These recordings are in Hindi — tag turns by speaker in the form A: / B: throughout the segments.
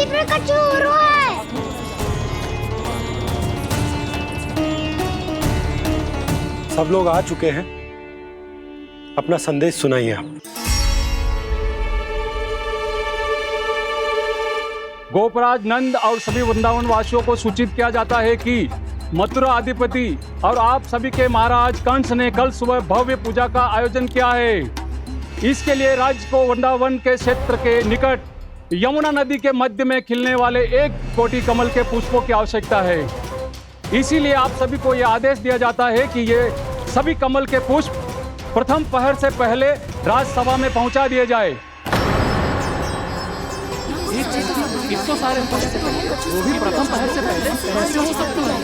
A: मस्जिद में कचू हो रहा है।
B: सब लोग आ चुके हैं, अपना संदेश सुनाइए आप।
C: गोपराज नंद और सभी वृंदावन वासियों को सूचित किया जाता है कि मथुरा अधिपति और आप सभी के महाराज कंस ने कल सुबह भव्य पूजा का आयोजन किया है। इसके लिए राज्य को वृंदावन के क्षेत्र के निकट यमुना नदी के मध्य में खिलने वाले 1 कोटि कमल के पुष्पों की आवश्यकता है। इसीलिए आप सभी को यह आदेश दिया जाता है कि ये सभी कमल के पुष्प प्रथम पहर से पहले राजसभा में पहुंचा दिए जाए। सारे वो भी प्रथम पहर से पहले कैसे हो सकते हैं?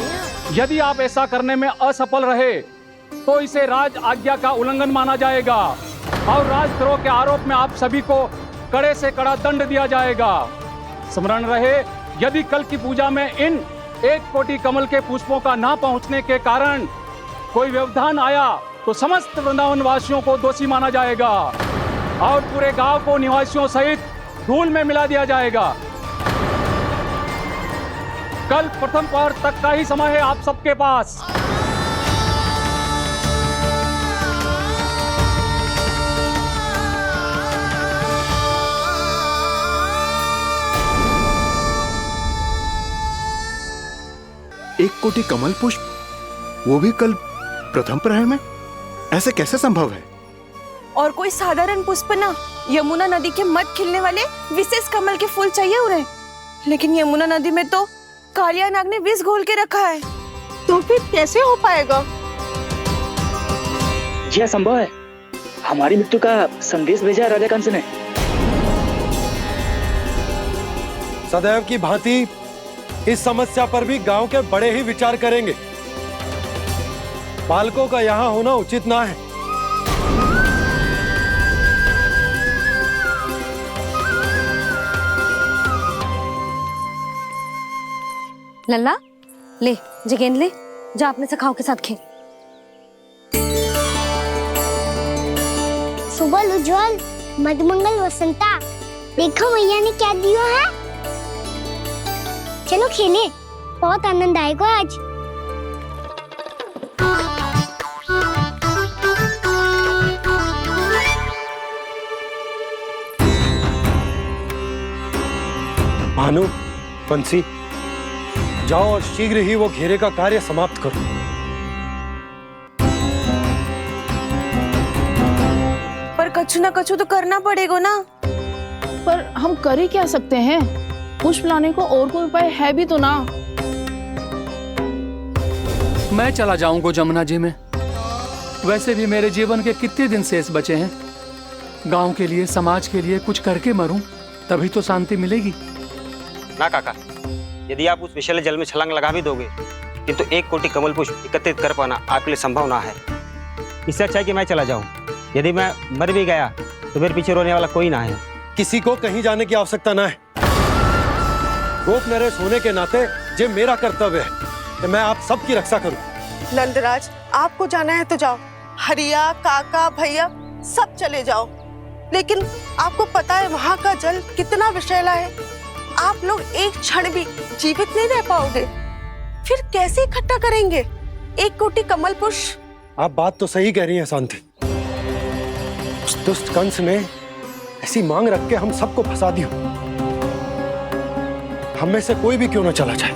C: यदि आप ऐसा करने में असफल रहे तो इसे राज आज्ञा का उल्लंघन माना जाएगा और राजद्रोह के आरोप में आप सभी को कड़े से कड़ा दंड दिया जाएगा। स्मरण रहे, यदि कल की पूजा में इन 1 कोटि कमल के पुष्पों का ना पहुंचने के कारण कोई व्यवधान आया तो समस्त वृंदावन वासियों को दोषी माना जाएगा और पूरे गांव को निवासियों सहित धूल में मिला दिया जाएगा। कल प्रथम पहर तक का ही समय है आप सबके पास।
D: एक कोटि कमल पुष्प, वो भी कल प्रथम प्रहर में? ऐसे कैसे संभव है?
E: और कोई साधारण पुष्प ना, यमुना नदी के मध्य खिलने वाले विशेष कमल के फूल चाहिए उन्हें। लेकिन यमुना नदी में तो कालिया नाग ने विष घोल के रखा है, तो फिर कैसे हो पाएगा?
F: यह संभव है। हमारी मृत्यु का संदेश भेजा है राजा कंस ने।
B: सदैव की भांति इस समस्या पर भी गांव के बड़े ही विचार करेंगे। बालकों का यहाँ होना उचित ना है।
G: लल्ला, ले जे गेंद ले, जा अपने सखाओं के साथ खेल।
A: सुबह उज्जवल, मधुमंगल वसंता, देखो भैया ने क्या दिया है। चलो खेले, बहुत आनंद आएगा आज।
B: भानु, बंसी, जाओ और शीघ्र ही वो घेरे का कार्य समाप्त करो।
E: पर कछु ना कछु तो करना पड़ेगा ना।
H: पर हम कर ही क्या सकते हैं? पुष्प लाने को और कोई उपाय है भी तो ना।
C: मैं चला जाऊंगा जमुना जी में। वैसे भी मेरे जीवन के कितने दिन शेष बचे हैं। गांव के लिए, समाज के लिए कुछ करके मरूं, तभी तो शांति मिलेगी।
I: ना काका, यदि आप उस विषैले जल में छलांग लगा भी दोगे, किंतु 1 कोटि कमल पुष्प एकत्रित कर पाना आपके लिए संभव ना है। इससे अच्छा है कि मैं चला जाऊं। यदि मैं मर भी गया तो मेरे पीछे रोने वाला कोई ना है।
B: किसी को कहीं जाने की आवश्यकता ना है। गोप नरेश होने के नाते ये मेरा कर्तव्य है कि मैं आप सबकी रक्षा करूं।
E: नंदराज, आपको जाना है तो जाओ। हरिया, काका, भैया सब चले जाओ। लेकिन आपको पता है वहाँ का जल कितना विषैला है। आप लोग एक क्षण भी जीवित नहीं रह पाओगे। फिर कैसे इकट्ठा करेंगे 1 कोटि कमल पुष्प?
B: आप बात तो सही कह रही हैं शांति। उस दुष्ट कंस ने ऐसी मांग रख के हम सबको फंसा दिया। हम में से कोई भी क्यों ना चला जाए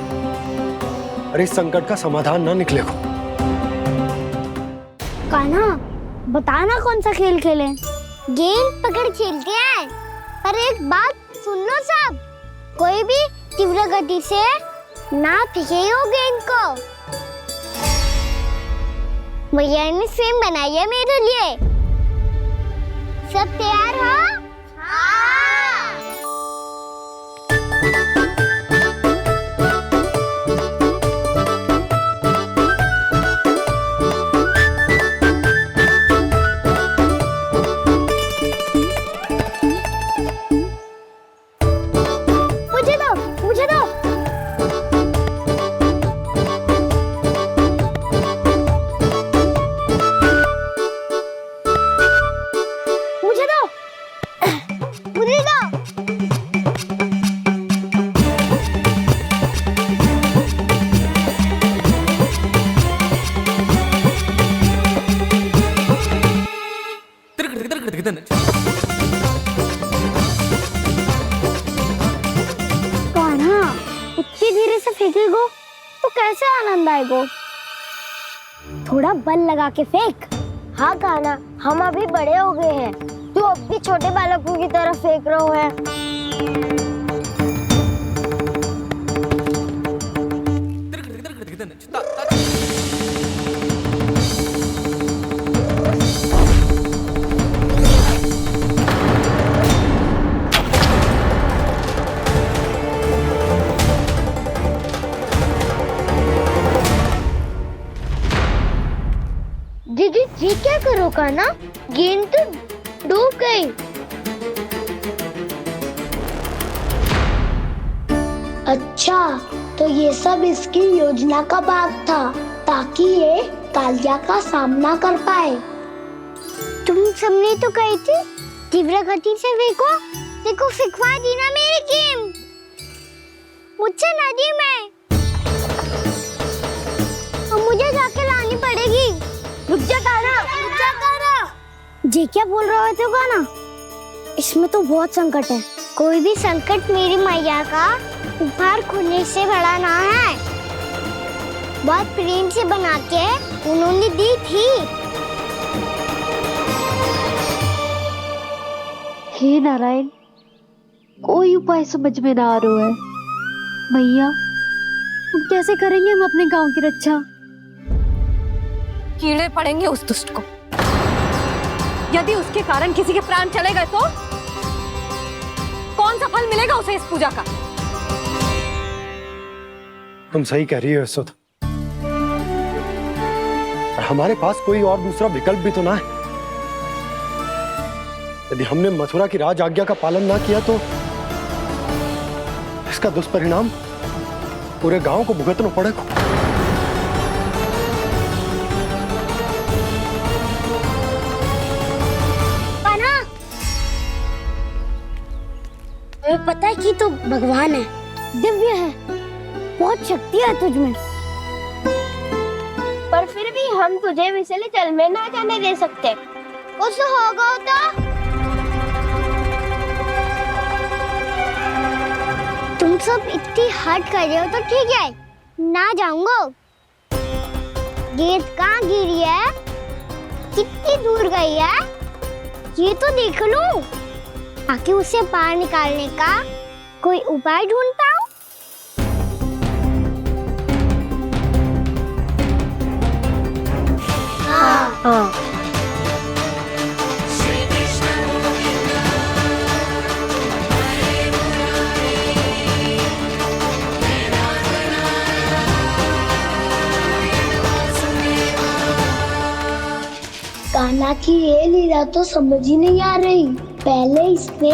B: और इस संकट का समाधान ना निकले को।
A: कान्हा, बताना कौन सा खेल खेलें? गेंद पकड़ खेलते हैं। पर एक बात सुन लो सब, कोई भी तीव्र गति से ना फेंकेगा गेंद को। भैया ने फ्रेम बनाई है मेरे लिए। सब तैयार हो? मुझे दो। कैसे आनंद आएगा? थोड़ा बल लगा के फेंक। हाँ कान्हा, हम अभी बड़े हो गए हैं, तू अब भी छोटे बालकों की तरह फेंक रहे हो है। दीदी जी क्या करो कान्हा? गेंद तो डूब गई। अच्छा, तो ये सब इसकी योजना का भाग था ताकि ये कालिया का सामना कर पाए। तुम सबने तो कही थी तीव्र गति से देखो फिकवा दी ना मेरी गेम मुझसे नदी में। अब मुझे जाके लानी पड़ेगी। रुक जा कान्हा, रुक जा कान्हा। जी क्या बोल रहे हो कान्हा? इसमें तो बहुत संकट है। कोई भी संकट मेरी मैया का उपहार खोने से बड़ा ना है। बहुत प्रेम से बना के उन्होंने दी थी।
G: हे नारायण, कोई उपाय समझ में ना आ रहा है। मैया, हम कैसे करेंगे हम अपने गांव की रक्षा? कीड़े पड़ेंगे उस दुष्ट को। यदि उसके कारण किसी के प्राण चले गए तो कौन सा फल मिलेगा उसे इस पूजा का?
B: तुम सही कह रही हो यशोद। हमारे पास कोई और दूसरा विकल्प भी तो ना है। यदि हमने मथुरा की राज आज्ञा का पालन ना किया तो इसका दुष्परिणाम पूरे गांव को भुगतना पड़ेगा।
A: तुम्हें पता है कि तू भगवान है, दिव्य है, बहुत शक्ति है तुझमें, पर फिर भी हम तुझे विषैले जल में ना जाने दे सकते। कुछ होगा तो तुम सब इतनी हट कर रहे हो तो ठीक है, ना जाऊंगा। गेंद कहाँ गिरी है, कितनी दूर गई है, ये तो देख लूं, ताकि उसे बाहर निकालने का कोई उपाय ढूंढ पाऊं। हाँ। कान्हा की ये लीला तो समझ ही नहीं आ रही। पहले इसने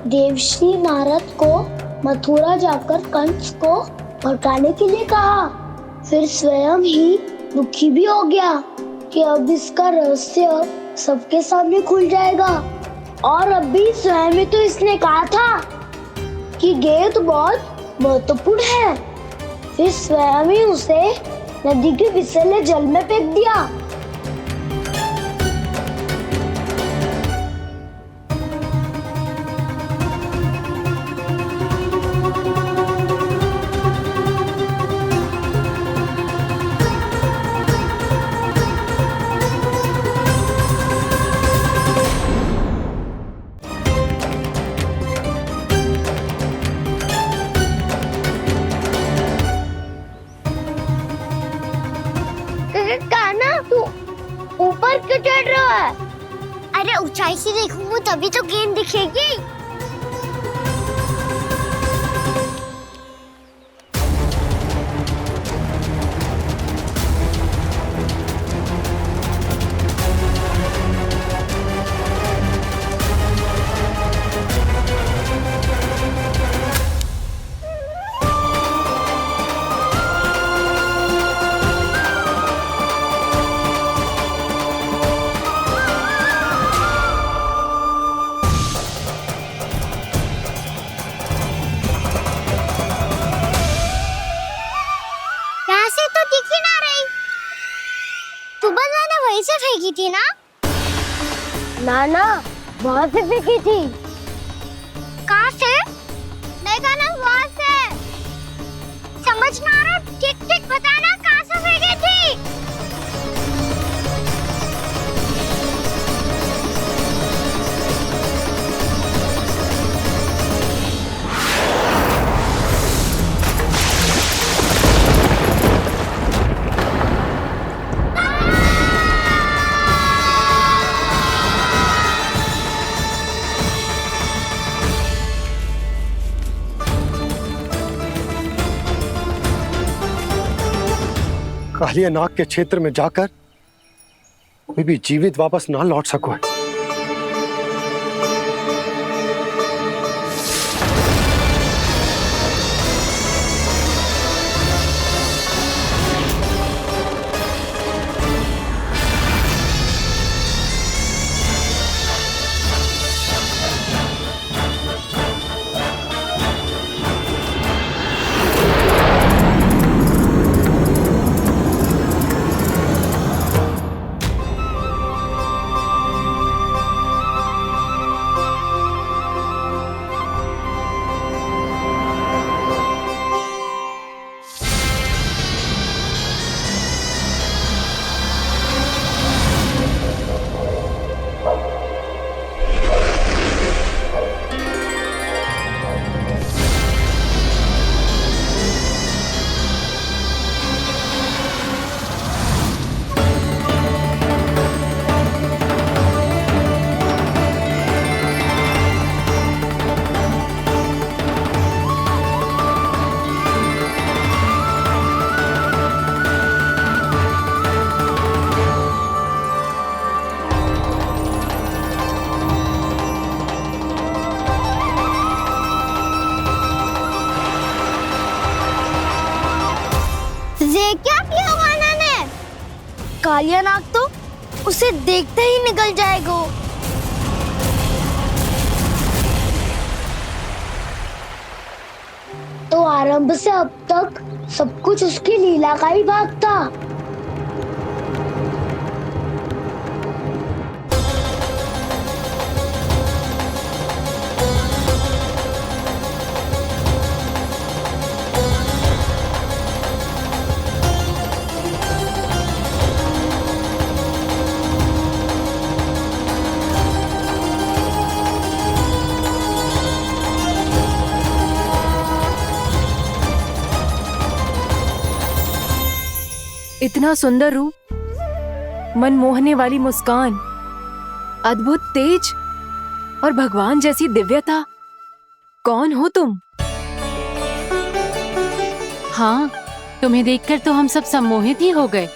A: देवश्री नारद को मथुरा जाकर कंस को भड़काने के लिए कहा, फिर स्वयं ही दुखी भी हो गया कि अब इसका रहस्य सबके सामने खुल जाएगा। और अभी स्वयं ही तो इसने कहा था कि गेंद बहुत महत्वपूर्ण है, फिर स्वयं ही उसे नदी के विषैले जल में फेंक दिया। कान्हा, तू ऊपर क्यों चढ़ रहा है? अरे ऊंचाई से देखूंगा तभी तो गेंद दिखेगी। वहीं से फेंकी थी ना? ना, वहाँ से फेंकी थी। कहाँ से? नहीं कहा ना, वहाँ से। समझ ना आ रहा, ठीक ठीक बताना कहाँ से फेंकी थी?
B: कालिया नाग के क्षेत्र में जाकर कोई भी जीवित वापस ना लौट सको।
A: ये क्या किया वाना ने? कालिया नाग तो उसे देखते ही निकल जाएगा। तो आरंभ से अब तक सब कुछ उसकी लीला का ही भाग था।
J: इतना सुंदर रूप, मन मोहने वाली मुस्कान, अद्भुत तेज और भगवान जैसी दिव्यता। कौन हो तुम? हाँ, तुम्हें देखकर तो हम सब सम्मोहित ही हो गए।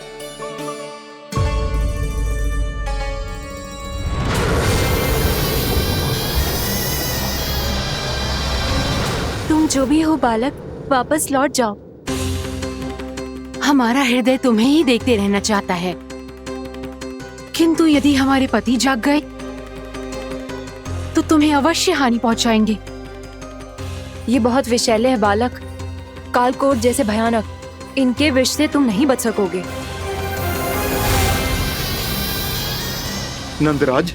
J: तुम जो भी हो बालक, वापस लौट जाओ। हमारा हृदय तुम्हें ही देखते रहना चाहता है, किंतु यदि हमारे पति जाग गए तो तुम्हें अवश्य हानि पहुंचाएंगे। ये बहुत विषैले है बालक, कालकोट जैसे भयानक, इनके विष से तुम नहीं बच सकोगे।
D: नंदराज,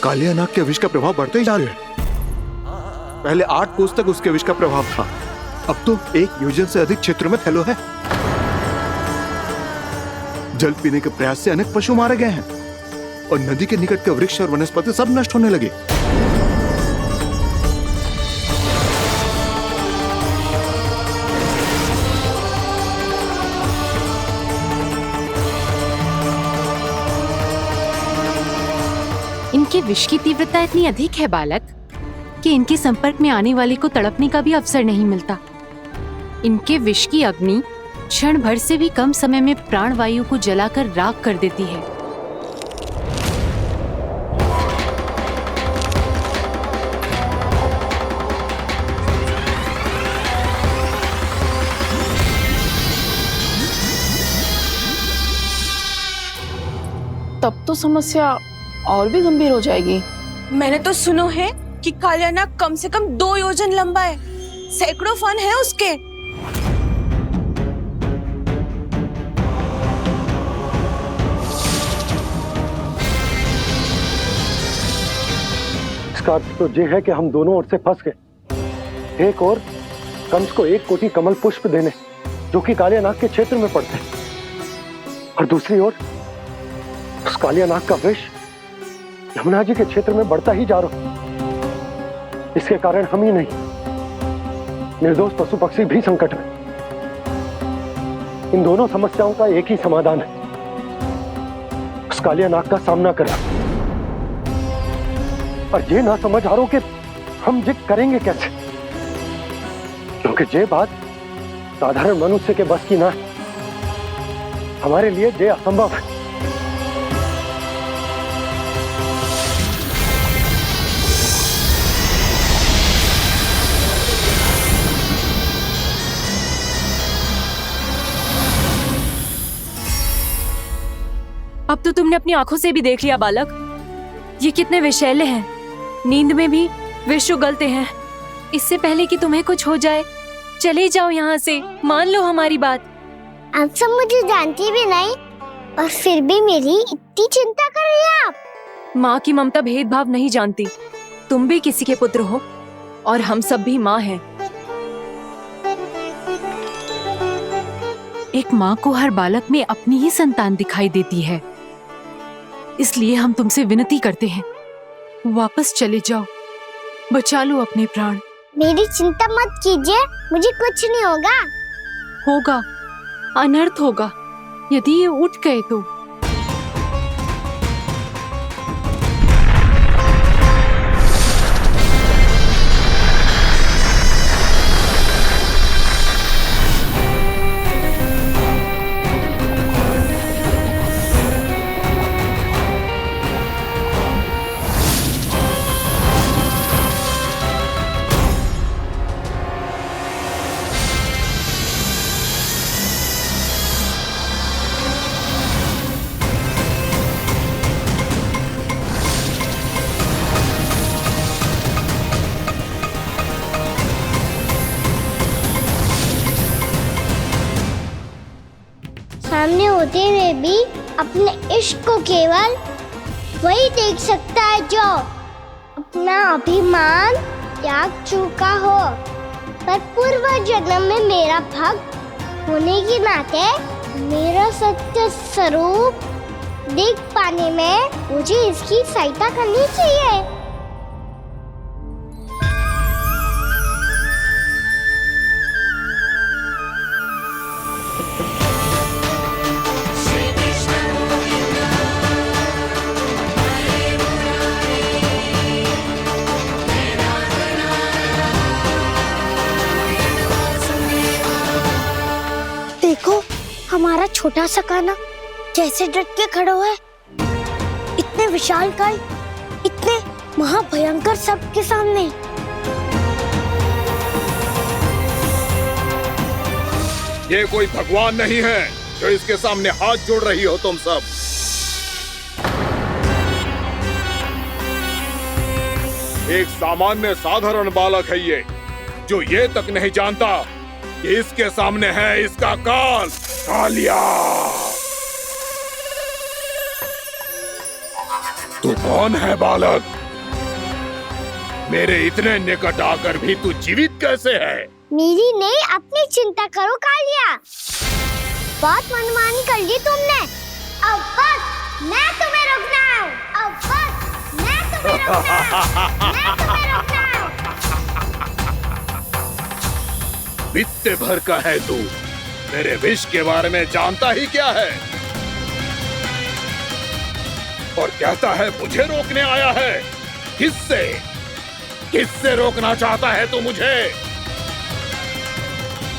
D: कालिया नाग के विष का प्रभाव बढ़ते ही जा रहा है। पहले 8 कोस तक उसके विष का प्रभाव था, अब तो 1 योजन से अधिक क्षेत्र में फैलो है। जल पीने के प्रयास से अनेक पशु मारे गए हैं और नदी के निकट के वृक्ष और वनस्पति सब नष्ट होने लगे।
J: इनके विष की तीव्रता इतनी अधिक है बालक कि इनके संपर्क में आने वाले को तड़पने का भी अवसर नहीं मिलता। इनके विष की अग्नि क्षण भर से भी कम समय में प्राणवायु को जलाकर राख कर देती है।
H: तब तो समस्या और भी गंभीर हो जाएगी।
K: मैंने तो सुनो है कि कालिया नाग कम से कम 2 योजन लंबा है, सैकड़ों फन है उसके।
B: इसका अर्थ तो ये है कि हम दोनों ओर से फंस गए। एक और कंस को 1 कोटि कमल पुष्प देने, जो कि कालियानाग के क्षेत्र में पड़ते हैं, और दूसरी ओर उस कालियानाग का विष यमुना जी के क्षेत्र में बढ़ता ही जा रहा। इसके कारण हम ही नहीं, निर्दोष पशु पक्षी भी संकट में। इन दोनों समस्याओं का एक ही समाधान है, उस कालियानाग का सामना करना। और ये ना समझ आ रहा कि हम ये करेंगे कैसे, क्योंकि ये बात साधारण मनुष्य के बस की ना है। हमारे लिए ये असंभव है।
J: अब तो तुमने अपनी आंखों से भी देख लिया बालक, ये कितने विषैले हैं। नींद में भी विष उगलते हैं। इससे पहले कि तुम्हें कुछ हो जाए, चले जाओ यहाँ से, मान लो हमारी बात।
A: आप सब मुझे जानती भी नहीं और फिर भी मेरी इतनी चिंता कर रही हैं आप।
J: माँ की ममता भेदभाव नहीं जानती। तुम भी किसी के पुत्र हो और हम सब भी माँ हैं। एक माँ को हर बालक में अपनी ही संतान दिखाई देती है। इसलिए हम तुमसे विनती करते हैं, वापस चले जाओ, बचा लो अपने प्राण।
A: मेरी चिंता मत कीजिए, मुझे कुछ नहीं होगा।
J: होगा, अनर्थ होगा यदि ये उठ गए तो।
A: सामने होते हुए भी अपने इश्क को केवल वही देख सकता है जो अपना अभिमान त्याग चुका हो। पर पूर्व जन्म में मेरा भक्त होने के नाते मेरा सत्य स्वरूप देख पाने में मुझे इसकी सहायता करनी चाहिए। देखो हमारा छोटा सा कान्हा जैसे डट के खड़ा है। इतने विशालकाय, इतने महाभयंकर सबके सामने।
L: ये कोई भगवान नहीं है जो इसके सामने हाथ जोड़ रही हो तुम सब। एक सामान्य साधारण बालक है ये, जो ये तक नहीं जानता कि इसके सामने है इसका काल, कालिया। तू कौन है बालक? मेरे इतने निकट आकर भी तू जीवित कैसे है?
A: मेरी नहीं, अपनी चिंता करो कालिया। बहुत मनमानी कर ली तुमने। अब बस मैं तुम्हें रोकना हूँ। अब बस मैं तुम्हें रोकना हूँ। मैं तुम्हें रोकना हूँ।
L: बित्ते भर का है तू, मेरे विष के बारे में जानता ही क्या है? और कहता है मुझे रोकने आया है। किससे? किससे रोकना चाहता है तू मुझे?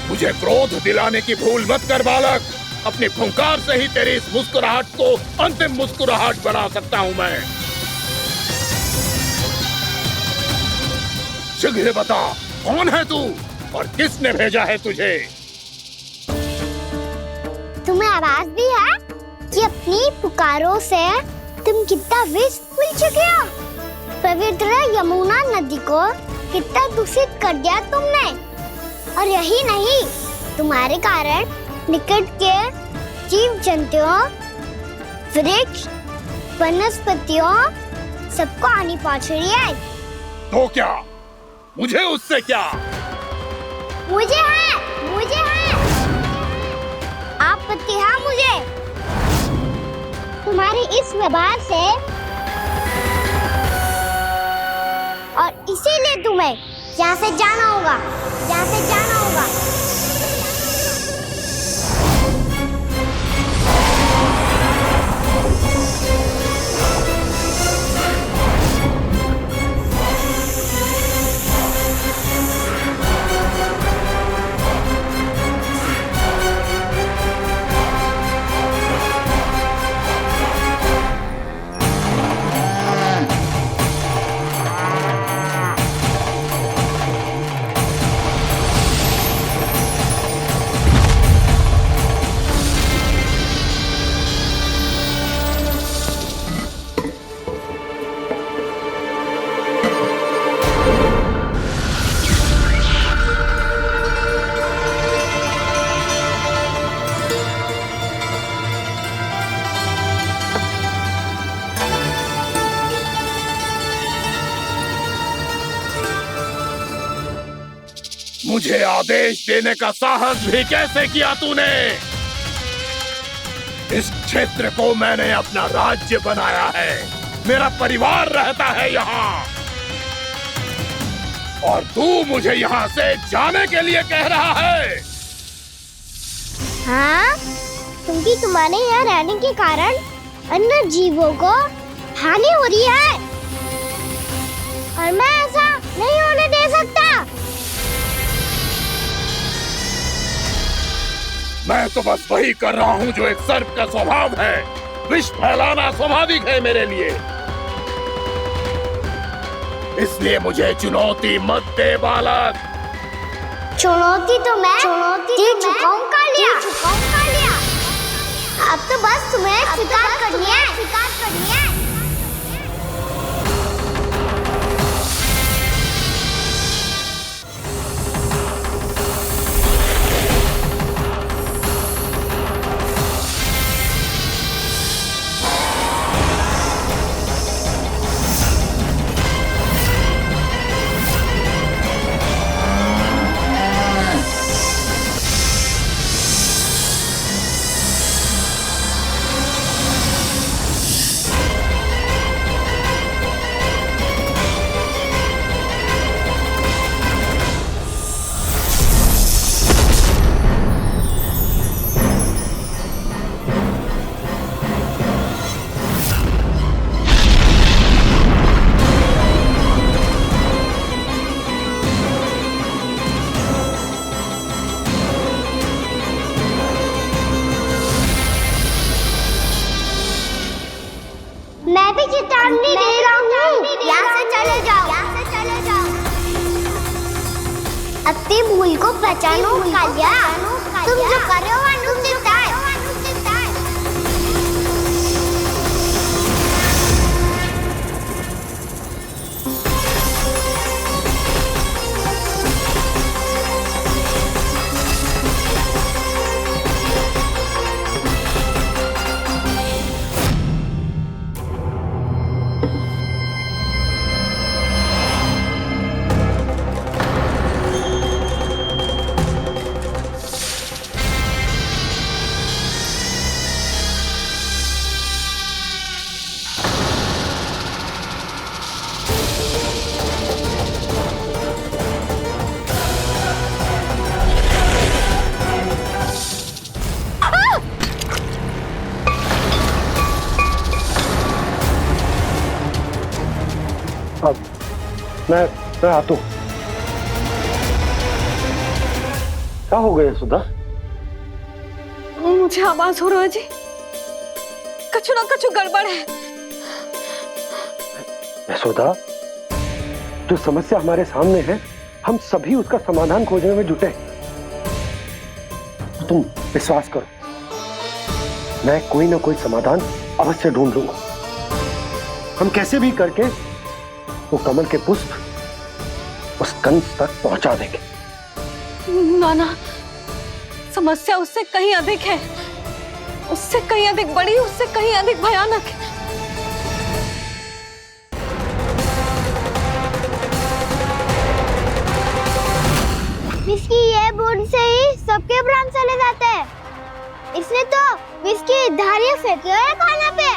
L: मुझे क्रोध दिलाने की भूल मत कर बालक। अपनी फुंकार से ही तेरी इस मुस्कुराहट को अंतिम मुस्कुराहट बना सकता हूं मैं। शीघ्र बता, कौन है तू और किसने भेजा है तुझे?
A: तुम्हें आवाज भी है कि अपनी पुकारों से तुम कितना विष भूल चुके हो। पवित्र यमुना नदी को कितना दूषित कर दिया तुमने। और यही नहीं, तुम्हारे कारण निकट के जीव जंतुओं, वृक्ष, वनस्पतियों सबको हानि पहुंच रही है।
L: तो क्या? मुझे उससे क्या?
A: मुझे है आप पति हाँ मुझे। तुम्हारे इस व्यवहार से और इसीलिए तुम्हें यहाँ से जाना होगा।
L: मुझे आदेश देने का साहस भी कैसे किया तूने? इस क्षेत्र को मैंने अपना राज्य बनाया है, मेरा परिवार रहता है यहाँ, और तू मुझे यहाँ से जाने के लिए कह रहा है?
A: हाँ, क्योंकि तुम्हारे यहाँ रहने के कारण अन्य जीवों को हानि हो रही है और मैं ऐसा नहीं होने दे सकता।
L: मैं तो बस वही कर रहा हूँ जो एक सर्प का स्वभाव है। विष फैलाना स्वाभाविक है मेरे लिए, इसलिए मुझे चुनौती मत दे बालक।
A: चुनौती तो मैं दे चुका हूँ कालिया। अब तो बस तुम्हें स्वीकार करनी है। मैं भी चेतावनी दे रहा हूँ, यहाँ से चले जाओ। अपनी भूल को पहचानो कालिया, तुम जो कर रहे हो अनुचित है।
B: मैं आता हूँ। क्या हो गया सुधा?
K: मुझे आवाज हो रहा है जी, कछु ना कछु गड़बड़ है।
B: यशोदा, जो समस्या हमारे सामने है, हम सभी उसका समाधान खोजने में जुटे। तो तुम विश्वास करो, मैं कोई ना कोई समाधान अवश्य ढूंढ लूंगा। हम कैसे भी करके वो कमल के पुष्प उस कंस तक पहुंचा देंगे।
K: नाना, समस्या उससे कहीं अधिक है, उससे कहीं अधिक बड़ी, उससे कहीं अधिक भयानक है।
A: विस्की ये बूंद से ही सबके प्राण चले जाते हैं। इसने तो विस्की धारियां फेंकी है खाना पे।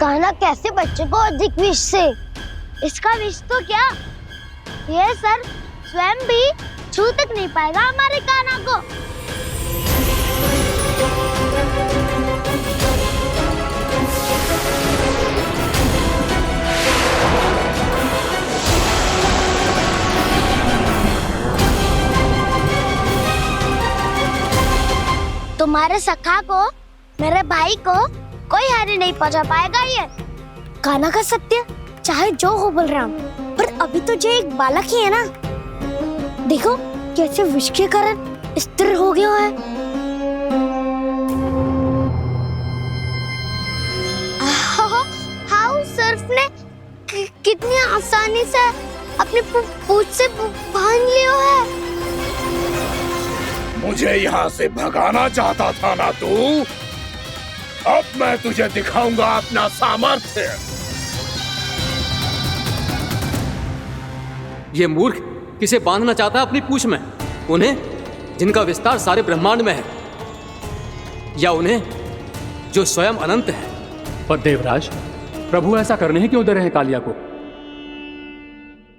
A: कान्हा कैसे बच्चे को अधिक विष से? इसका विष तो क्या, ये सर स्वयं भी छू तक नहीं पाएगा हमारे कान्हा को। तुम्हारे सखा को, मेरे भाई को कोई हानि नहीं पहुंचा पाएगा। ये कान्हा का सत्य चाहे जो हो बलराम, पर अभी तो जो एक बालक ही है ना। देखो कैसे विष के कारण स्थिर हो गया है। हाउ सर्फ ने कितनी आसानी से अपनी पूंछ से बांध लिया है।
L: मुझे यहाँ से भगाना चाहता था ना तू? अब मैं तुझे दिखाऊंगा अपना सामर्थ्य।
M: ये मूर्ख किसे बांधना चाहता है अपनी पूंछ में? उन्हें जिनका विस्तार सारे ब्रह्मांड में है, या उन्हें जो स्वयं अनंत है?
C: पर देवराज, प्रभु ऐसा करने ही क्यों दे रहे हैं कालिया को?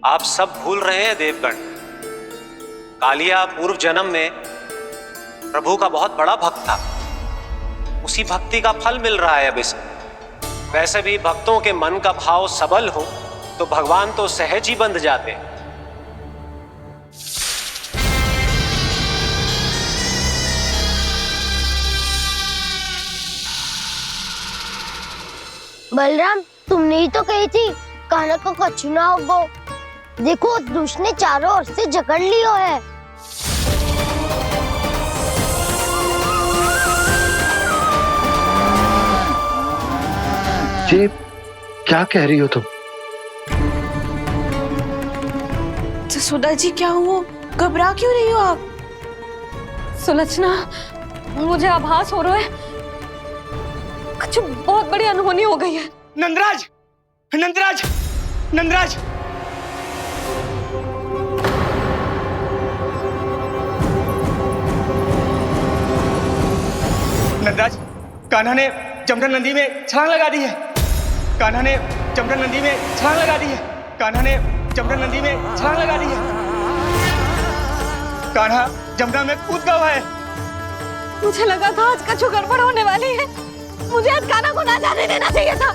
N: आप सब भूल रहे हैं देवगण। कालिया पूर्व जन्म में प्रभु का बहुत बड़ा भक्त था। उसी भक्ति का फल मिल रहा है अब इसे। वैसे भी भक्तों के मन का भाव सबल हो तो भगवान तो सहज ही बंध जाते हैं।
A: बलराम, तुमने ही तो कही थी कान्हा को कछु ना होगो। देखो उस दुष्ट ने चारों ओर से जकड़ लियो है।
B: ये क्या कह रही हो तुम?
E: जसोदा जी क्या हुआ? घबरा क्यों रही हो आप?
K: सुलोचना, मुझे आभास हो रहा है कुछ बहुत बड़ी अनहोनी हो गई है।
F: नंदराज, नंदराज, नंदराज! नंदराज, कान्हा ने जमदग्नि नदी में छलांग लगा दी है। कान्हा ने जमदग्नि नदी में छलांग लगा दी है। कान्हा ने जमदग्नि नदी में छलांग लगा दी है। कान्हा जमुना में कूद गया है।
K: मुझे लगा था आज कछु गड़बड़ होने वाली है। मुझे आज कान्हा को ना जाने देना चाहिए था।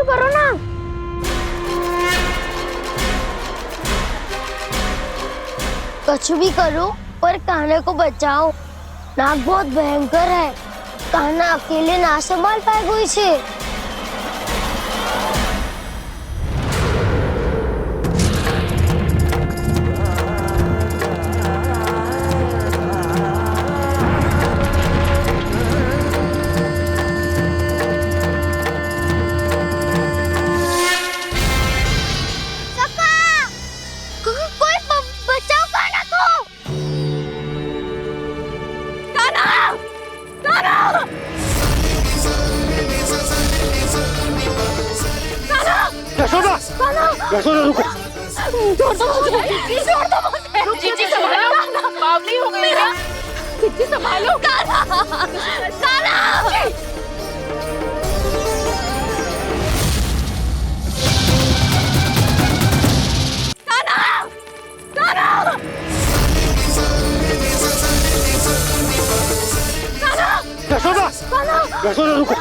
A: करो ना। कुछ भी करो पर कान्हा को बचाओ। नाग बहुत भयंकर है। कान्हा अकेले ना संभाल पाएगा इसे।
B: यशोदा रुको।
K: छोड़ दो मुझे, छोड़ दो मुझे। जीजी संभालो, बावली हो गई है। जीजी संभालो। कान्हा, कान्हा।
B: यशोदा, यशोदा रुको।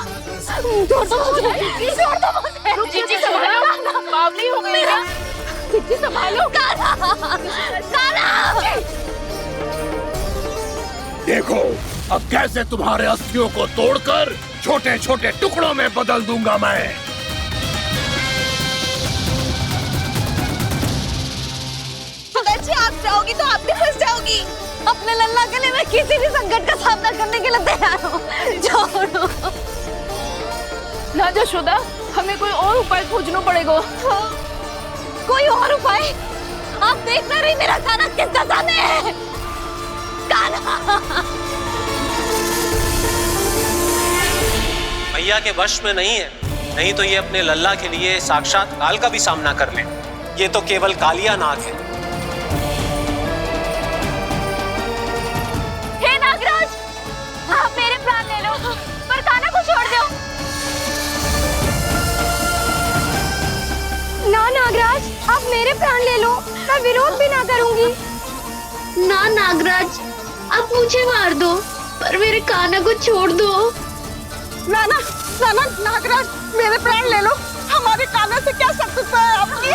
K: छोड़ दो मुझे, छोड़ दो मुझे।
H: जीजी संभालो, बावली हो गई क्या? जीजी संभालो।
L: देखो अब कैसे तुम्हारे अस्थियों को तोड़कर छोटे छोटे टुकड़ों में बदल दूंगा मैं।
K: जी आप जाओगी तो आप भी फंस जाओगी। अपने लल्ला के लिए मैं किसी भी संकट का सामना करने के लिए तैयार हूँ। छोड़ो
H: ना यशोदा, हमें कोई और उपाय खोजना पड़ेगा।
K: कोई और उपाय? आप देख ना रही मेरा कान्हा किस दशा में है। कान्हा
N: मैया के वश में नहीं है, नहीं तो ये अपने लल्ला के लिए साक्षात काल का भी सामना कर ले। ये तो केवल कालिया नाग है।
K: हे नागराज, आप मेरे प्राण ले लो पर कान्हा को छोड़ दो।
A: ना नागराज, आप मेरे प्राण ले लो, मैं विरोध भी ना करूंगी।
G: ना नागराज, आप मुझे मार दो पर मेरे कान्हा को छोड़ दो।
E: ना ना ना ना नागराज, मेरे प्राण ले लो, हमारे कान्हा से क्या शत्रुता है आपकी?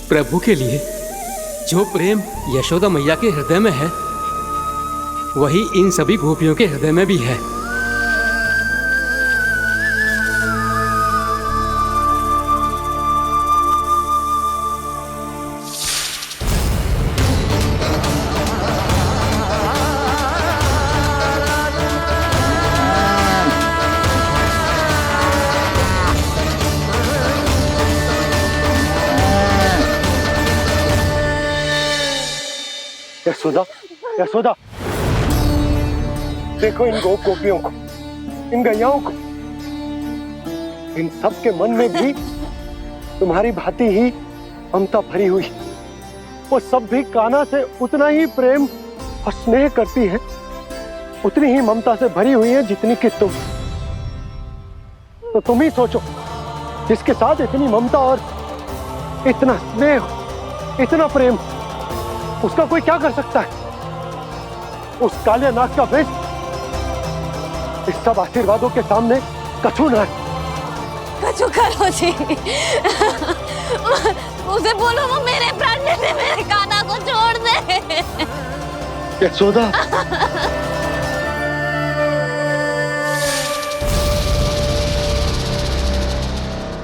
M: प्रभु के लिए जो प्रेम यशोदा मैया के हृदय में है, वही इन सभी गोपियों के हृदय में भी है।
B: यशोदा, यशोदा, देखो इन गोप गोपियों को, इन गैयाओं को, इन सब के मन में भी तुम्हारी भांति ही ममता भरी हुई। वो सब भी कान्हा से उतना ही प्रेम और स्नेह करती है, उतनी ही ममता से भरी हुई है जितनी कि तुम। तो तुम ही सोचो, जिसके साथ इतनी ममता और इतना स्नेह, इतना प्रेम, उसका कोई क्या कर सकता है? उस काले नाग का वेश इस सब आशीर्वादों के सामने कछु न है।
K: कछु करो जी, उसे बोलो वो मेरे प्राण ले ले, मेरे कान्हा को छोड़ दे।
B: यशोदा,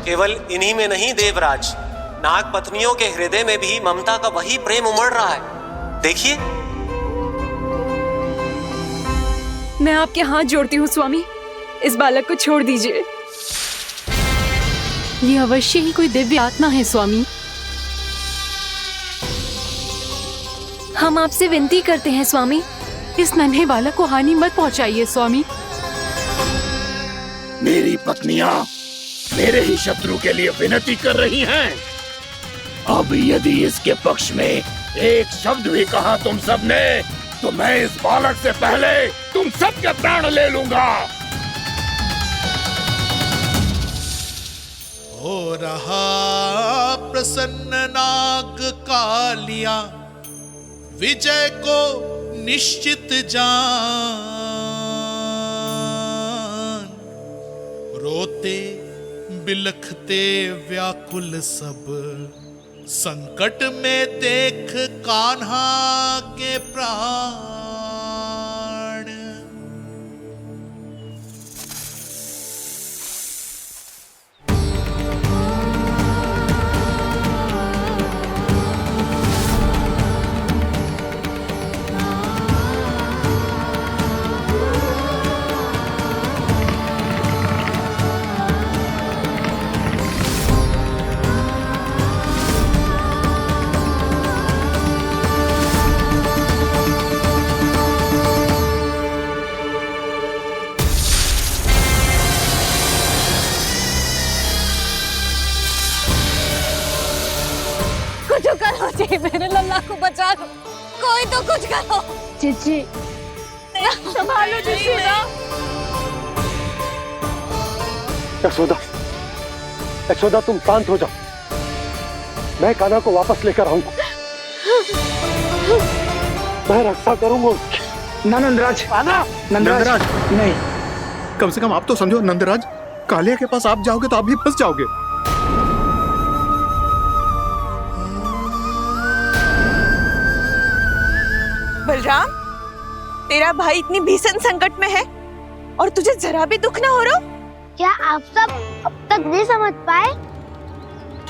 N: केवल इन्हीं में नहीं देवराज, नाग पत्नियों के हृदय में भी ममता का वही प्रेम उमड़ रहा है। देखिए।
J: मैं आपके हाथ जोड़ती हूँ स्वामी, इस बालक को छोड़ दीजिए। ये अवश्य ही कोई दिव्य आत्मा है स्वामी। हम आपसे विनती करते हैं स्वामी, इस नन्हे बालक को हानि मत पहुंचाइए स्वामी।
L: मेरी पत्नियां मेरे ही शत्रु के लिए विनती कर रही हैं। अब यदि इसके पक्ष में एक शब्द भी कहा तुम सबने, तो मैं इस बालक से पहले तुम सबके प्राण ले लूंगा।
O: हो रहा प्रसन्न नाग कालिया, विजय को निश्चित जान। रोते बिलखते व्याकुल सब, संकट में देख कान्हा के प्राण।
K: करो जी, मेरे लल्ला को बचा लो, कोई तो कुछ करो।
G: जीजी
K: संभालो जीजी ना।
B: यशोदा, यशोदा तुम शांत हो जाओ, मैं कान्हा को वापस लेकर आऊंगा, मैं रक्षा करूंगा उसकी।
F: ना नंदराज,
B: कान्हा,
F: नंदराज नहीं,
D: कम से कम आप तो समझो नंदराज, कालिया के पास आप जाओगे तो आप भी फंस जाओगे।
E: बलराम, तेरा भाई इतनी भीषण संकट में है और तुझे जरा भी दुख ना हो रहा?
A: क्या आप सब अब तक नहीं समझ पाए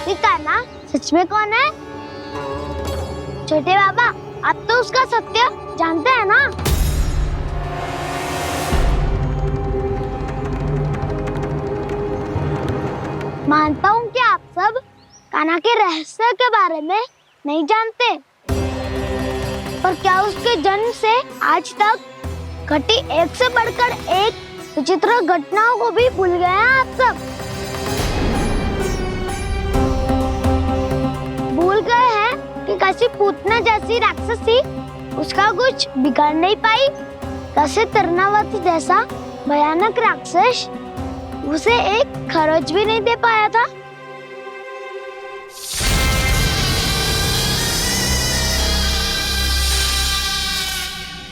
A: कि कान्हा सच में कौन है? छोटे बाबा, आप तो उसका सत्य जानते हैं ना? मानता हूँ कि आप सब कान्हा के रहस्य के बारे में नहीं जानते, पर क्या उसके जन्म से आज तक घटी एक से बढ़कर एक विचित्र घटनाओं को भी भूल गए हैं आप सब? भूल गए हैं कि कैसी पूतना जैसी राक्षसी उसका कुछ बिगाड़ नहीं पाई, कैसे तरनावती जैसा भयानक राक्षस उसे एक खरोच भी नहीं दे पाया था।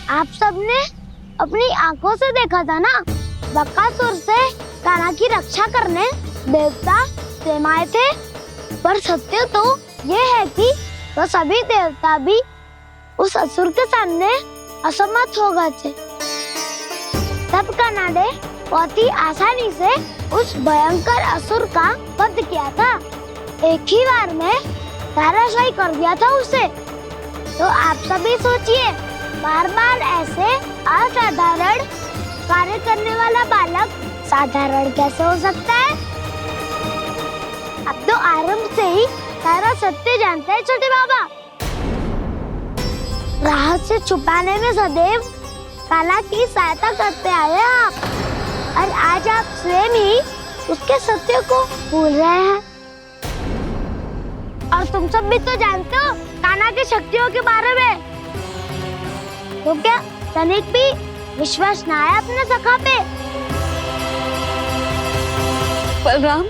A: आप सबने अपनी आंखों से देखा था ना, बकासुर से कान्हा की रक्षा करने देवता स्वयं आए थे। पर सत्य तो ये है कि वो सभी देवता भी उस असुर के सामने असमर्थ हो गए थे। तब कान्हा ने बहुत ही आसानी से उस भयंकर असुर का वध किया था। एक ही बार में धराशायी कर दिया था उसे। तो आप सभी सोचिए, बार बार ऐसे असाधारण कार्य करने वाला बालक साधारण कैसे हो सकता है? अब तो आरंभ से ही सारा सत्य जानते हैं छोटे बाबा। रहस्य छुपाने में सदैव कान्हा की सहायता करते आए हैं आप, और आज आप स्वयं ही उसके सत्य को भूल रहे हैं। और तुम सब भी तो जानते हो कान्हा की शक्तियों के बारे में। तो क्या तनिक भी विश्वास न आया अपने सखा पे?
K: बलराम,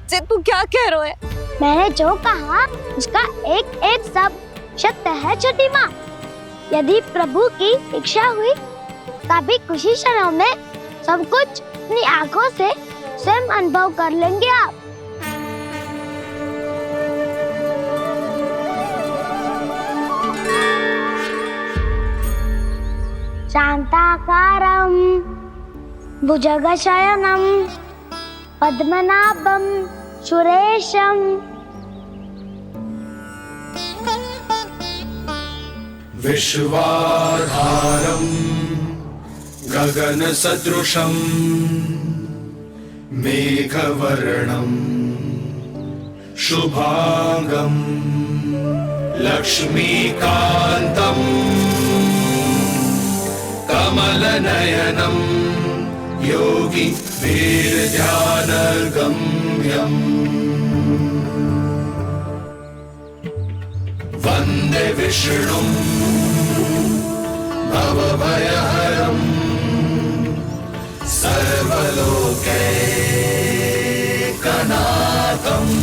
K: जे तू क्या कह रहा है?
A: मैंने जो कहा उसका एक एक शब्द सत्य है छोटी माँ। यदि प्रभु की इच्छा हुई तभी कुछ ही क्षणों में सब कुछ अपनी आंखों से स्वयं अनुभव कर लेंगे आप। शांताकारं भुजगशयनं पद्मनाभं सुरेशं
L: विश्वाधारं गगनसदृशं मेघवर्णं शुभांगं लक्ष्मीकान्तं कमलनयनं योगी वीरध्यानगम्यम् वन्दे विष्णुं भवभयहरं सर्वलोकैकनाथम्।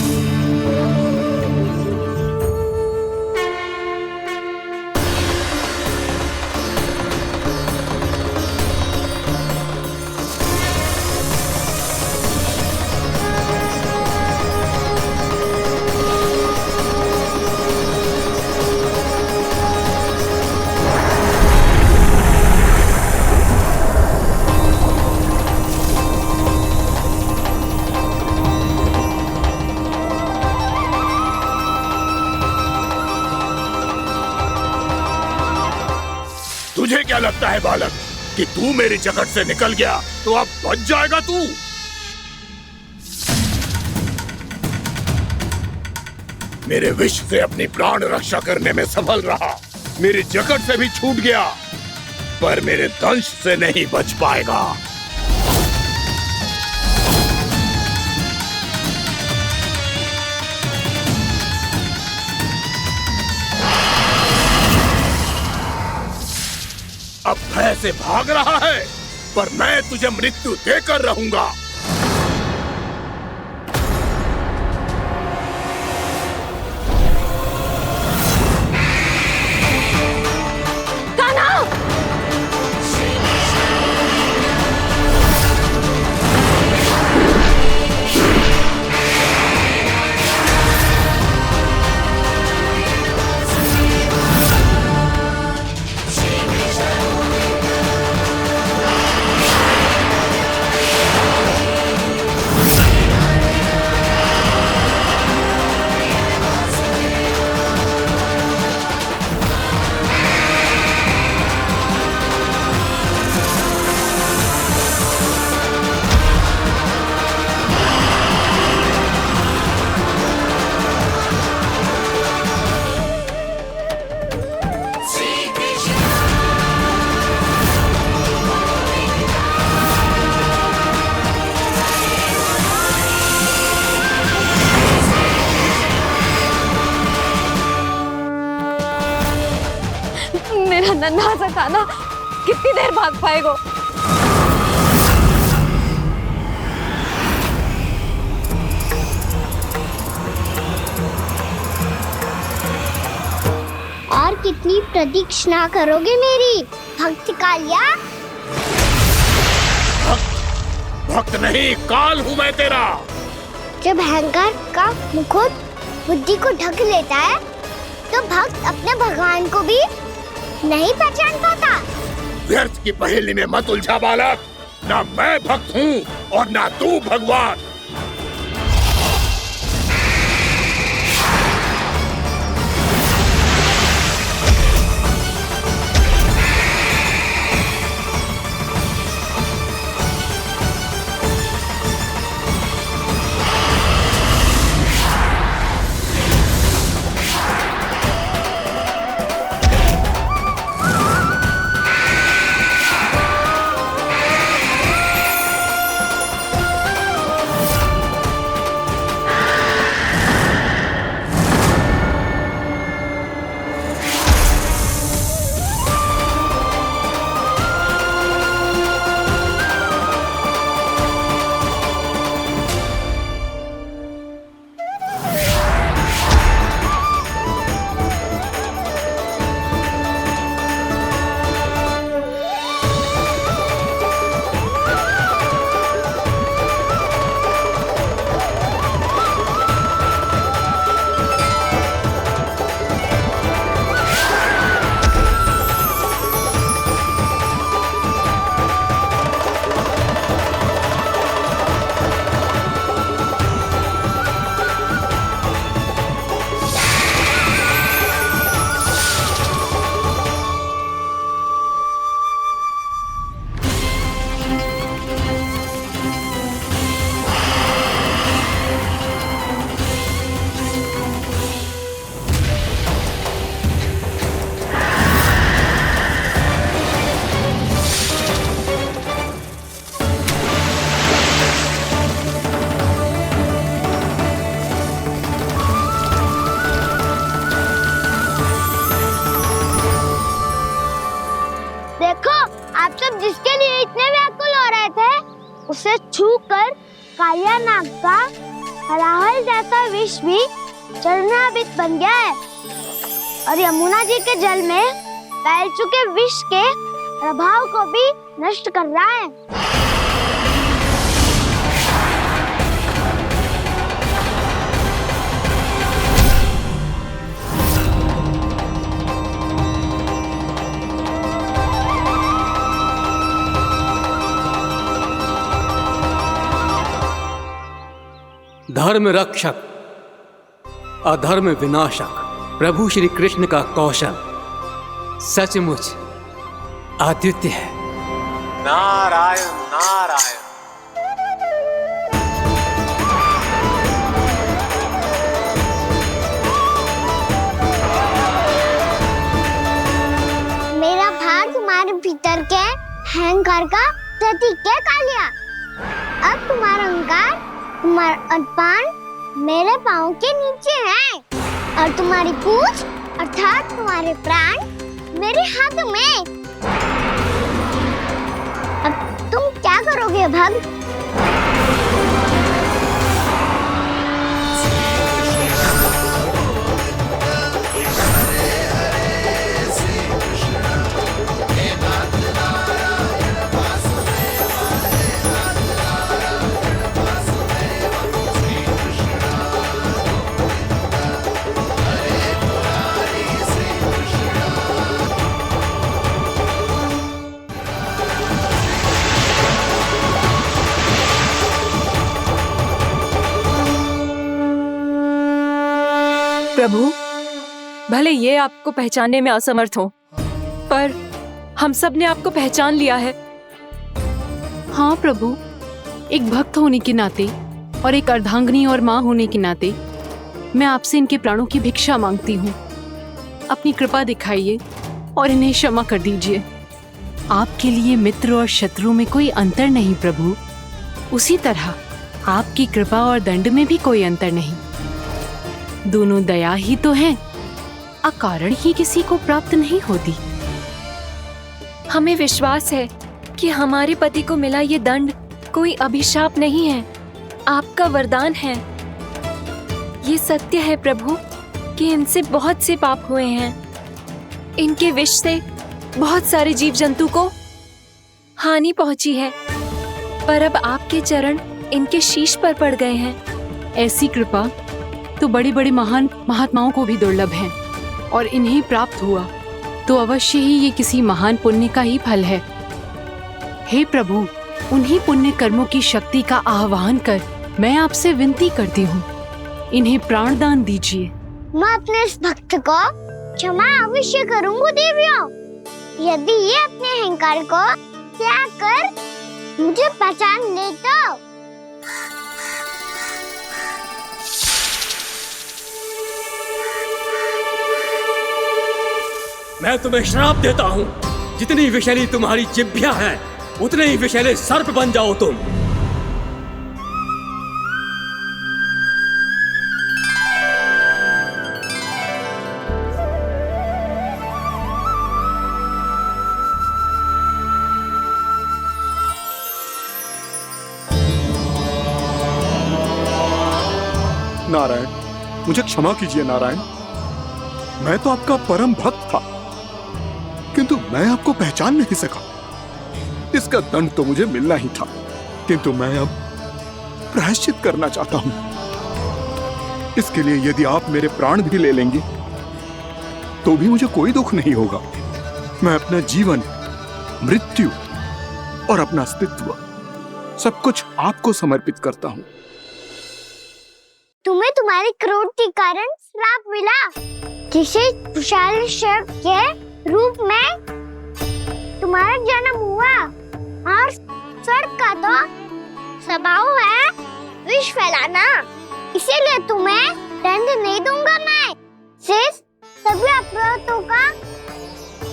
L: तुझे क्या लगता है बालक कि तू मेरी जगत से निकल गया तो अब बच जाएगा तू? मेरे विष से अपनी प्राण रक्षा करने में सफल रहा, मेरी जगत से भी छूट गया, पर मेरे दंश से नहीं बच पाएगा। अब भय से भाग रहा है, पर मैं तुझे मृत्यु देकर रहूंगा।
K: नन्हा सा कान्हा कितनी देर भाग पाएगा?
A: और कितनी प्रतीक्षा करोगे मेरी भक्त कालिया?
L: भक्त नहीं, काल हूँ मैं तेरा।
A: जब अहंकार का मुकुट बुद्धि को ढक लेता है तो भक्त अपने भगवान को भी नहीं पहचान पाता।
L: व्यर्थ की पहेली में मत उलझा बालक। ना मैं भक्त हूँ और ना तू भगवान।
A: उसे छूकर कालिया नाग का हलाहल जैसा विष भी चरणामृत बन गया है और यमुना जी के जल में फैल चुके विष के प्रभाव को भी नष्ट कर रहा है।
M: धर्म रक्षक अधर्म विनाशक प्रभु श्री कृष्ण का कौशल सचमुच अद्वितीय है।
N: नारायण नारायण।
A: मेरा भार तुम्हारे भीतर के अहंकार का प्रतीक है कालिया। अब तुम्हारा अहंकार, तुम्हारा अनपान मेरे पाँव के नीचे है और तुम्हारी पूंछ अर्थात तुम्हारे प्राण मेरे हाथों में। अब तुम क्या करोगे भक्त?
K: प्रभु, भले ये आपको पहचानने में असमर्थ हो, पर हम सब ने आपको पहचान लिया है।
J: हाँ प्रभु, एक भक्त होने के नाते और एक अर्धांगिनी और माँ होने के नाते मैं आपसे इनके प्राणों की भिक्षा मांगती हूँ। अपनी कृपा दिखाइए और इन्हें क्षमा कर दीजिए। आपके लिए मित्र और शत्रु में कोई अंतर नहीं प्रभु, उसी तरह आपकी कृपा और दंड में भी कोई अंतर नहीं। दोनों दया ही तो हैं, अकारण ही किसी को प्राप्त नहीं होती।
K: हमें विश्वास है कि हमारे पति को मिला ये दंड कोई अभिशाप नहीं है, आपका वरदान है। ये सत्य है प्रभु कि इनसे बहुत से पाप हुए हैं। इनके विष से बहुत सारे जीव जंतु को हानि पहुंची है, पर अब आपके चरण इनके शीश पर पड़ गए हैं।
J: ऐसी कृपा तो बड़े बड़े महान महात्माओं को भी दुर्लभ है, और इन्हें प्राप्त हुआ तो अवश्य ही ये किसी महान पुण्य का ही फल है। हे प्रभु, उन्हीं पुण्य कर्मों की शक्ति का आह्वान कर मैं आपसे विनती करती हूँ, इन्हें प्राणदान दीजिए।
A: मैं अपने इस भक्त को क्षमा अवश्य करूंगा देवियों, यदि ये अपने अहंकार को त्याग कर मुझे पहचान ले तो।
M: मैं तुम्हें श्राप देता हूँ, जितनी विषैली तुम्हारी जिह्वा है उतने ही विषैले सर्प बन जाओ तुम।
D: नारायण, मुझे क्षमा कीजिए नारायण। मैं तो आपका परम भक्त था, किंतु मैं आपको पहचान नहीं सका। इसका दंड तो मुझे मिलना ही था, किंतु मैं अब प्रायश्चित करना चाहता हूं। इसके लिए यदि आप मेरे प्राण भी ले लेंगे तो भी मुझे कोई दुख नहीं होगा। मैं अपना जीवन, मृत्यु और अपना अस्तित्व सब कुछ आपको समर्पित करता हूं।
A: तुम्हें तुम्हारी क्रोध के कारण श्राप मिला, जिसे विशाल सर्प के रूप में तुम्हारा जन्म हुआ, और सर्प का तो स्वभाव है विष फैलाना। इसीलिए तुम्हें दंड नहीं दूंगा मैं, सिर्फ सभी अपराधों का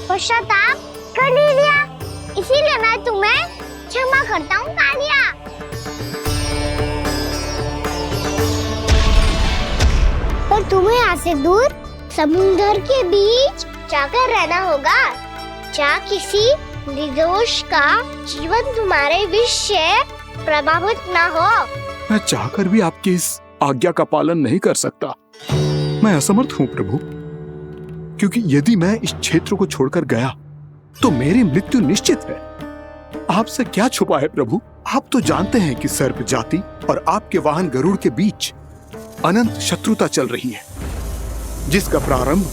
A: पश्चाताप कर लिया, इसीलिए मैं तुम्हें क्षमा करता हूँ कालिया। पर तुम्हें यहाँ से दूर समुद्र के बीच जाकर रहना होगा, जहाँ किसी निर्दोष का जीवन तुम्हारे विष से प्रभावित ना हो।
D: मैं चाहकर भी आपकी इस आज्ञा का पालन नहीं कर सकता। मैं असमर्थ हूँ प्रभु, क्योंकि यदि मैं इस क्षेत्र को छोड़कर गया तो मेरी मृत्यु निश्चित है। आपसे क्या छुपा है प्रभु, आप तो जानते हैं कि सर्प जाति और आपके वाहन गरुड़ के बीच अनंत शत्रुता चल रही है, जिसका प्रारंभ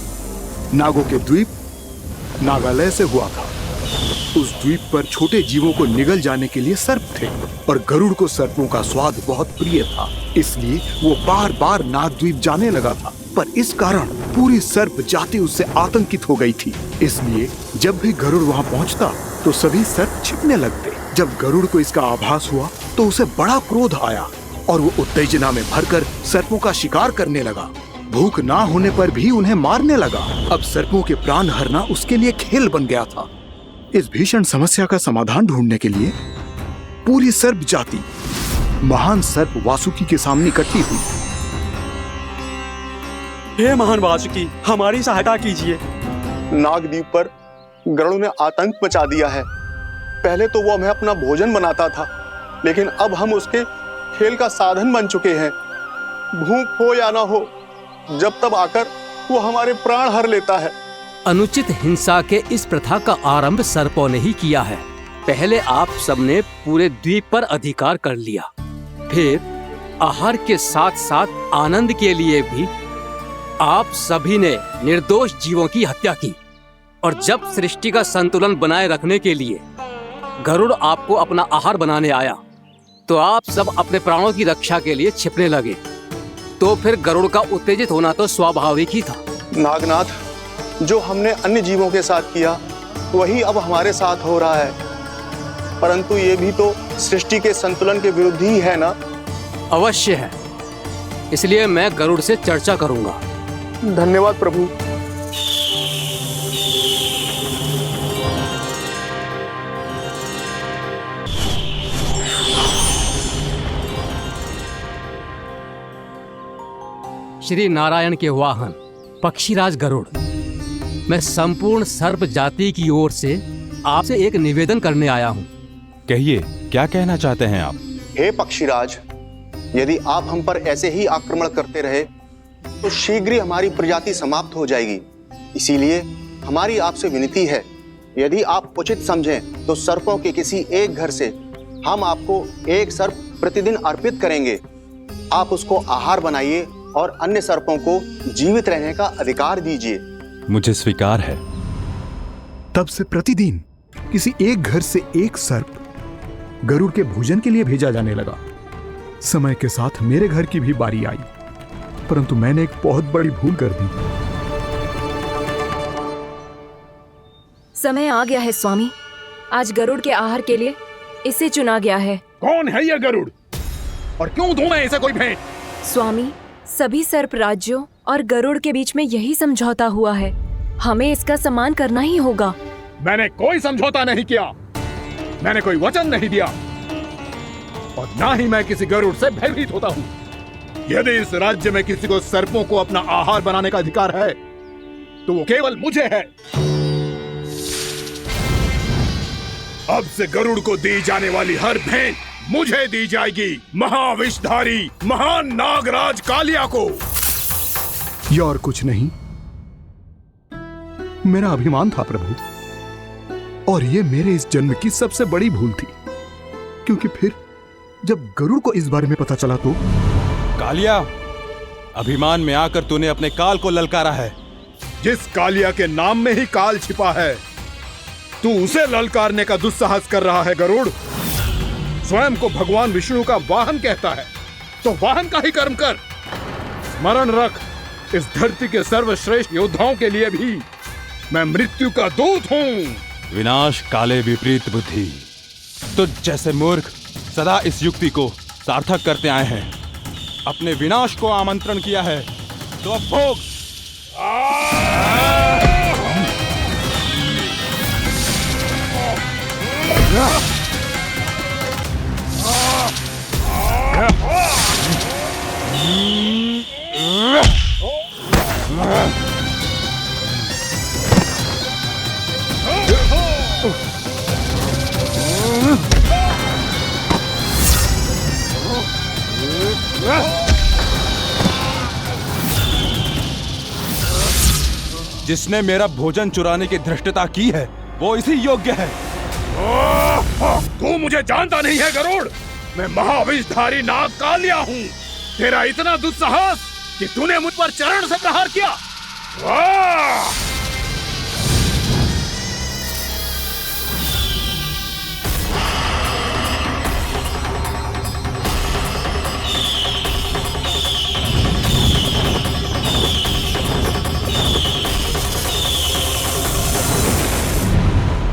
D: नागों के द्वीप नागालय से हुआ था। उस द्वीप पर छोटे जीवों को निगल जाने के लिए सर्प थे, और गरुड़ को सर्पों का स्वाद बहुत प्रिय था, इसलिए वो बार बार नागद्वीप जाने लगा था। पर इस कारण पूरी सर्प जाति उससे आतंकित हो गई थी, इसलिए जब भी गरुड़ वहां पहुंचता तो सभी सर्प छिपने लगते। जब गरुड़ को इसका आभास हुआ तो उसे बड़ा क्रोध आया, और वो उत्तेजना में भरकर सर्पों का शिकार करने लगा। भूख ना होने पर भी उन्हें मारने लगा। अब सर्पों के प्राण हरना उसके लिए खेल बन गया था। इस भीषण समस्या का समाधान ढूंढने के लिए पूरी सर्प जाति महान सर्प वासुकी के सामने इकट्ठी हुई।
P: हे महान वासुकी, हमारी सहायता कीजिए।
Q: नागद्वीप पर गरुड़ ने आतंक मचा दिया है। पहले तो वो हमें अपना भोजन बनाता था, लेकिन अब हम उसके खेल का साधन बन चुके हैं। भूख हो या ना हो, जब तब आकर वो हमारे प्राण हर लेता है।
M: अनुचित हिंसा के इस प्रथा का आरंभ सर्पों ने ही किया है। पहले आप सबने पूरे द्वीप पर अधिकार कर लिया, फिर आहार के साथ साथ आनंद के लिए भी आप सभी ने निर्दोष जीवों की हत्या की। और जब सृष्टि का संतुलन बनाए रखने के लिए गरुड़ आपको अपना आहार बनाने आया, तो आप सब अपने प्राणों की रक्षा के लिए छिपने लगे। तो फिर गरुड़ का उत्तेजित होना तो स्वाभाविक ही था।
Q: नागनाथ, जो हमने अन्य जीवों के साथ किया वही अब हमारे साथ हो रहा है, परंतु ये भी तो सृष्टि के संतुलन के विरुद्ध ही है ना?
M: अवश्य है, इसलिए मैं गरुड़ से चर्चा करूंगा।
Q: धन्यवाद प्रभु।
M: श्री नारायण के वाहन पक्षीराज गरुड़, मैं संपूर्ण सर्प जाति की ओर से आपसे एक निवेदन करने आया हूँ।
R: कहिए, क्या कहना चाहते हैं आप?
Q: हे पक्षीराज, यदि आप हम पर ऐसे ही आक्रमण करते रहे तो शीघ्र ही हमारी प्रजाति समाप्त हो जाएगी। इसीलिए हमारी आपसे विनती है, यदि आप उचित समझें तो सर्पों के किसी एक घर से हम आपको एक सर्प प्रतिदिन अर्पित करेंगे। आप उसको आहार बनाइए और अन्य सर्पों को जीवित रहने का अधिकार दीजिए।
R: मुझे स्वीकार है।
D: तब से प्रतिदिन किसी एक घर से एक सर्प गरुड़ के भोजन के लिए भेजा जाने लगा। समय के साथ मेरे घर की भी बारी आई, परंतु मैंने एक बहुत बड़ी भूल कर दी।
K: समय आ गया है स्वामी, आज गरुड़ के आहार के लिए इसे चुना गया है।
L: कौन है यह गरुड़ और क्यों दूं मैं इसे कोई भेंट?
K: स्वामी, सभी सर्प राज्यों और गरुड़ के बीच में यही समझौता हुआ है, हमें इसका सम्मान करना ही होगा।
L: मैंने कोई समझौता नहीं किया, मैंने कोई वचन नहीं दिया और ना ही मैं किसी गरुड़ से भयभीत होता हूँ। यदि इस राज्य में किसी को सर्पों को अपना आहार बनाने का अधिकार है तो वो केवल मुझे है। अब से गरुड़ को दी जाने वाली हर भेंट मुझे दी जाएगी, महाविषधारी महान नागराज कालिया को।
D: यह और कुछ नहीं, मेरा अभिमान था प्रभु, और यह मेरे इस जन्म की सबसे बड़ी भूल थी, क्योंकि फिर जब गरुड़ को इस बारे में पता चला तो।
R: कालिया, अभिमान में आकर तूने अपने काल को ललकारा है।
L: जिस कालिया के नाम में ही काल छिपा है, तू उसे ललकारने का दुस्साहस कर रहा है गरुड़। स्वयं को भगवान विष्णु का वाहन कहता है तो वाहन का ही कर्म कर। स्मरण रख, इस धरती के सर्वश्रेष्ठ योद्धाओं के लिए भी मैं मृत्यु का दूत हूँ।
R: विनाश काले विपरीत बुद्धि। तुझ जैसे मूर्ख सदा इस युक्ति को सार्थक करते आए हैं। अपने विनाश को आमंत्रण किया है तो अब भोग। जिसने मेरा भोजन चुराने की धृष्टता की है वो इसी योग्य है।
L: तू मुझे जानता नहीं है गरुड़, मैं महाविषधारी नाग कालिया हूँ। तेरा इतना दुस्साहस कि तूने मुझ पर चरण से प्रहार किया।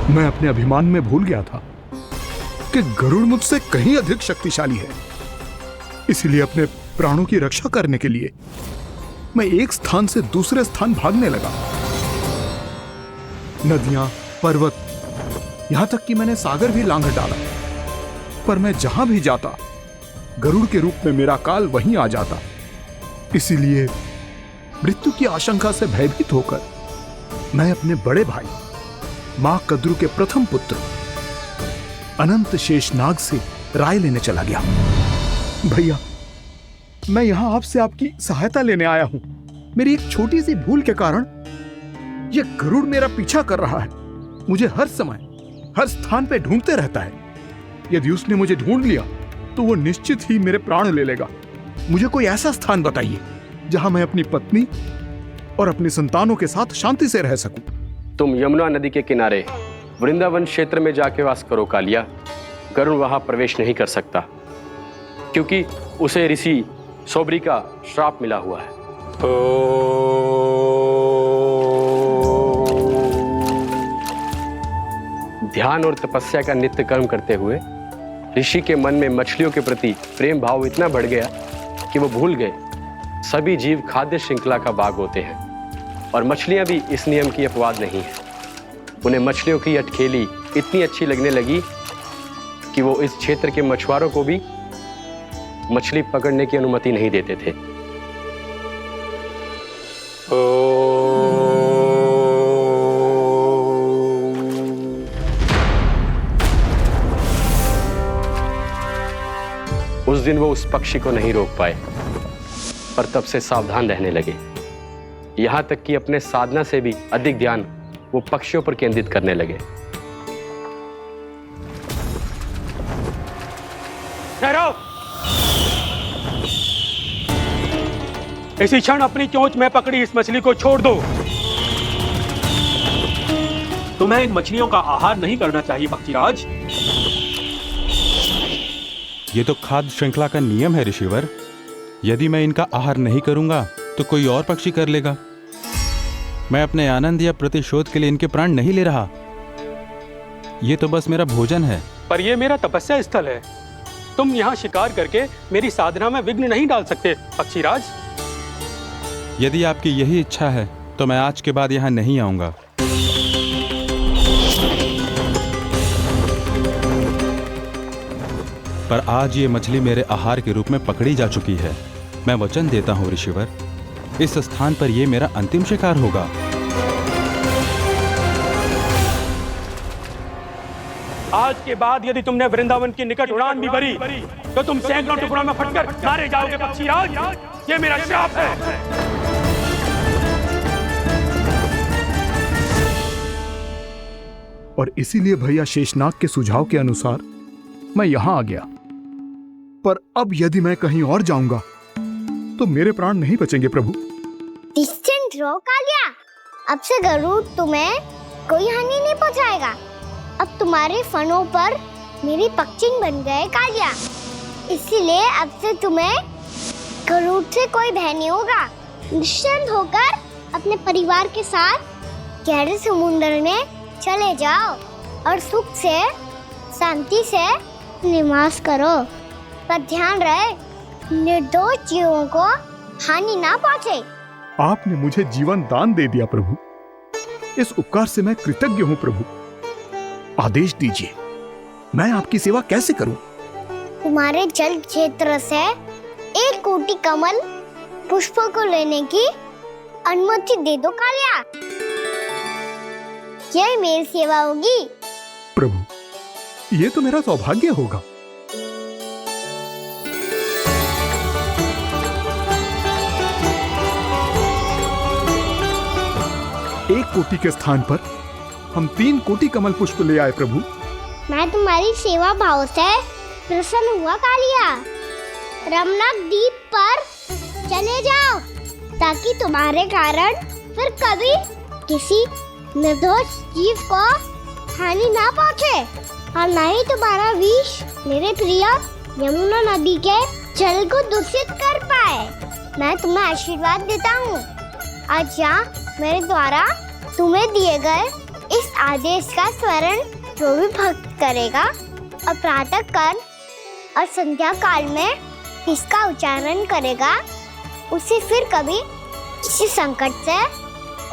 D: मैं अपने अभिमान में भूल गया था कि गरुड़ मुझसे कहीं अधिक शक्तिशाली है। इसलिए अपने प्राणों की रक्षा करने के लिए मैं एक स्थान से दूसरे स्थान भागने लगा। नदियां, पर्वत, यहां तक कि मैंने सागर भी लांघ डाला, पर मैं जहां भी जाता गरुड़ के रूप में मेरा काल वहीं आ जाता। इसीलिए मृत्यु की आशंका से भयभीत होकर मैं अपने बड़े भाई मां कद्रू के प्रथम पुत्र अनंत शेषनाग से राय लेने चला गया। भैया, मैं यहां आपसे आपकी सहायता लेने आया हूं। मेरी एक छोटी सी भूल के कारण यह गरुड़ मेरा पीछा कर रहा है। मुझे हर समय हर स्थान पे ढूंढते रहता है। यदि उसने मुझे ढूंढ लिया तो वो निश्चित ही मेरे प्राण ले लेगा। मुझे कोई ऐसा स्थान बताइए जहां मैं अपनी पत्नी और अपनी संतानों के साथ शांति से रह सकूं।
S: तुम यमुना नदी के किनारे वृंदावन क्षेत्र में जाके वास करो कालिया। गरुड़ वहां प्रवेश नहीं कर सकता क्योंकि उसे ऋषि सोबरी का श्राप मिला हुआ है। ध्यान और तपस्या का नित्य कर्म करते हुए ऋषि के मन में मछलियों के प्रति प्रेम भाव इतना बढ़ गया कि वो भूल गए सभी जीव खाद्य श्रृंखला का भाग होते हैं और मछलियां भी इस नियम की अपवाद नहीं है। उन्हें मछलियों की अटखेली इतनी अच्छी लगने लगी कि वो इस क्षेत्र के मछुआरों को भी मछली पकड़ने की अनुमति नहीं देते थे। उस दिन वो उस पक्षी को नहीं रोक पाए, पर तब से सावधान रहने लगे। यहां तक कि अपने साधना से भी अधिक ध्यान वो पक्षियों पर केंद्रित करने लगे।
P: ठहरो! इसी क्षण अपनी चोंच में पकड़ी इस मछली को छोड़ दो।
T: तुम्हें इन मछलियों का आहार नहीं करना चाहिए पक्षीराज।
R: ये तो खाद्य श्रृंखला का नियम है ऋषिवर। यदि मैं इनका आहार नहीं करूंगा तो कोई और पक्षी कर लेगा। मैं अपने आनंद या प्रतिशोध के लिए इनके प्राण नहीं ले रहा। ये तो बस मेरा भोजन है।
P: पर यह मेरा तपस्या स्थल है। तुम यहाँ शिकार करके मेरी साधना में विघ्न नहीं डाल सकते पक्षीराज।
R: यदि आपकी यही इच्छा है तो मैं आज के बाद यहाँ नहीं आऊंगा। पर आज ये मछली मेरे आहार के रूप में पकड़ी जा चुकी है। मैं वचन देता हूँ ऋषिवर, इस स्थान पर यह मेरा अंतिम शिकार होगा।
P: आज के बाद यदि तुमने वृंदावन की निकट उड़ान भी भरी तो तुम सैकड़ों टुकड़ों में फटकर मारे जाओगे पक्षीराज। ये मेरा श्राप है।
D: और इसीलिए भैया शेषनाग के सुझाव के अनुसार मैं यहां आ गया। पर अब यदि मैं कहीं और जाऊंगा तो मेरे प्राण नहीं बचेंगे प्रभु।
A: डिस्टेंट रहो कालिया। अब से गरुड़ तुम्हें कोई हानि नहीं पहुंचाएगा। अब तुम्हारे फनों पर मेरी पक्षिंग बन गए कालिया, इसीलिए अब से तुम्हें गरुड़ से कोई भय नहीं होगा। निश्चिंत होकर अपने परिवार के साथ गहरे समुद्र में चले जाओ और सुख से शांति से निवास करो। पर ध्यान रहे निर्दोष जीवों को हानि ना पहुंचे।
D: आपने मुझे जीवन दान दे दिया प्रभु, इस उपकार से मैं कृतज्ञ हूँ प्रभु। आदेश दीजिए, मैं आपकी सेवा कैसे करूं?
A: तुम्हारे जल क्षेत्र से 1 कोटि कमल पुष्पों को लेने की अनुमति दे दो कालिया। यह मेरी सेवा होगी।
D: प्रभु, ये तो मेरा सौभाग्य होगा। एक कोटि के स्थान पर हम 3 कोटि कमल पुष्प ले आए प्रभु।
A: मैं तुम्हारी सेवा भाव से प्रसन्न हुआ कालिया। रमनाक द्वीप पर चले जाओ ताकि तुम्हारे कारण फिर कभी किसी निर्दोष जीव को हानि ना पहुंचे और न ही तुम्हारा विष मेरे प्रिय यमुना नदी के जल को दूषित कर पाए। मैं तुम्हें आशीर्वाद देता हूँ। आज यहाँ मेरे द्वारा तुम्हें दिए गए इस आदेश का स्मरण जो भी भक्त करेगा और प्रातः काल और संध्या काल में इसका उच्चारण करेगा, उसे फिर कभी किसी संकट से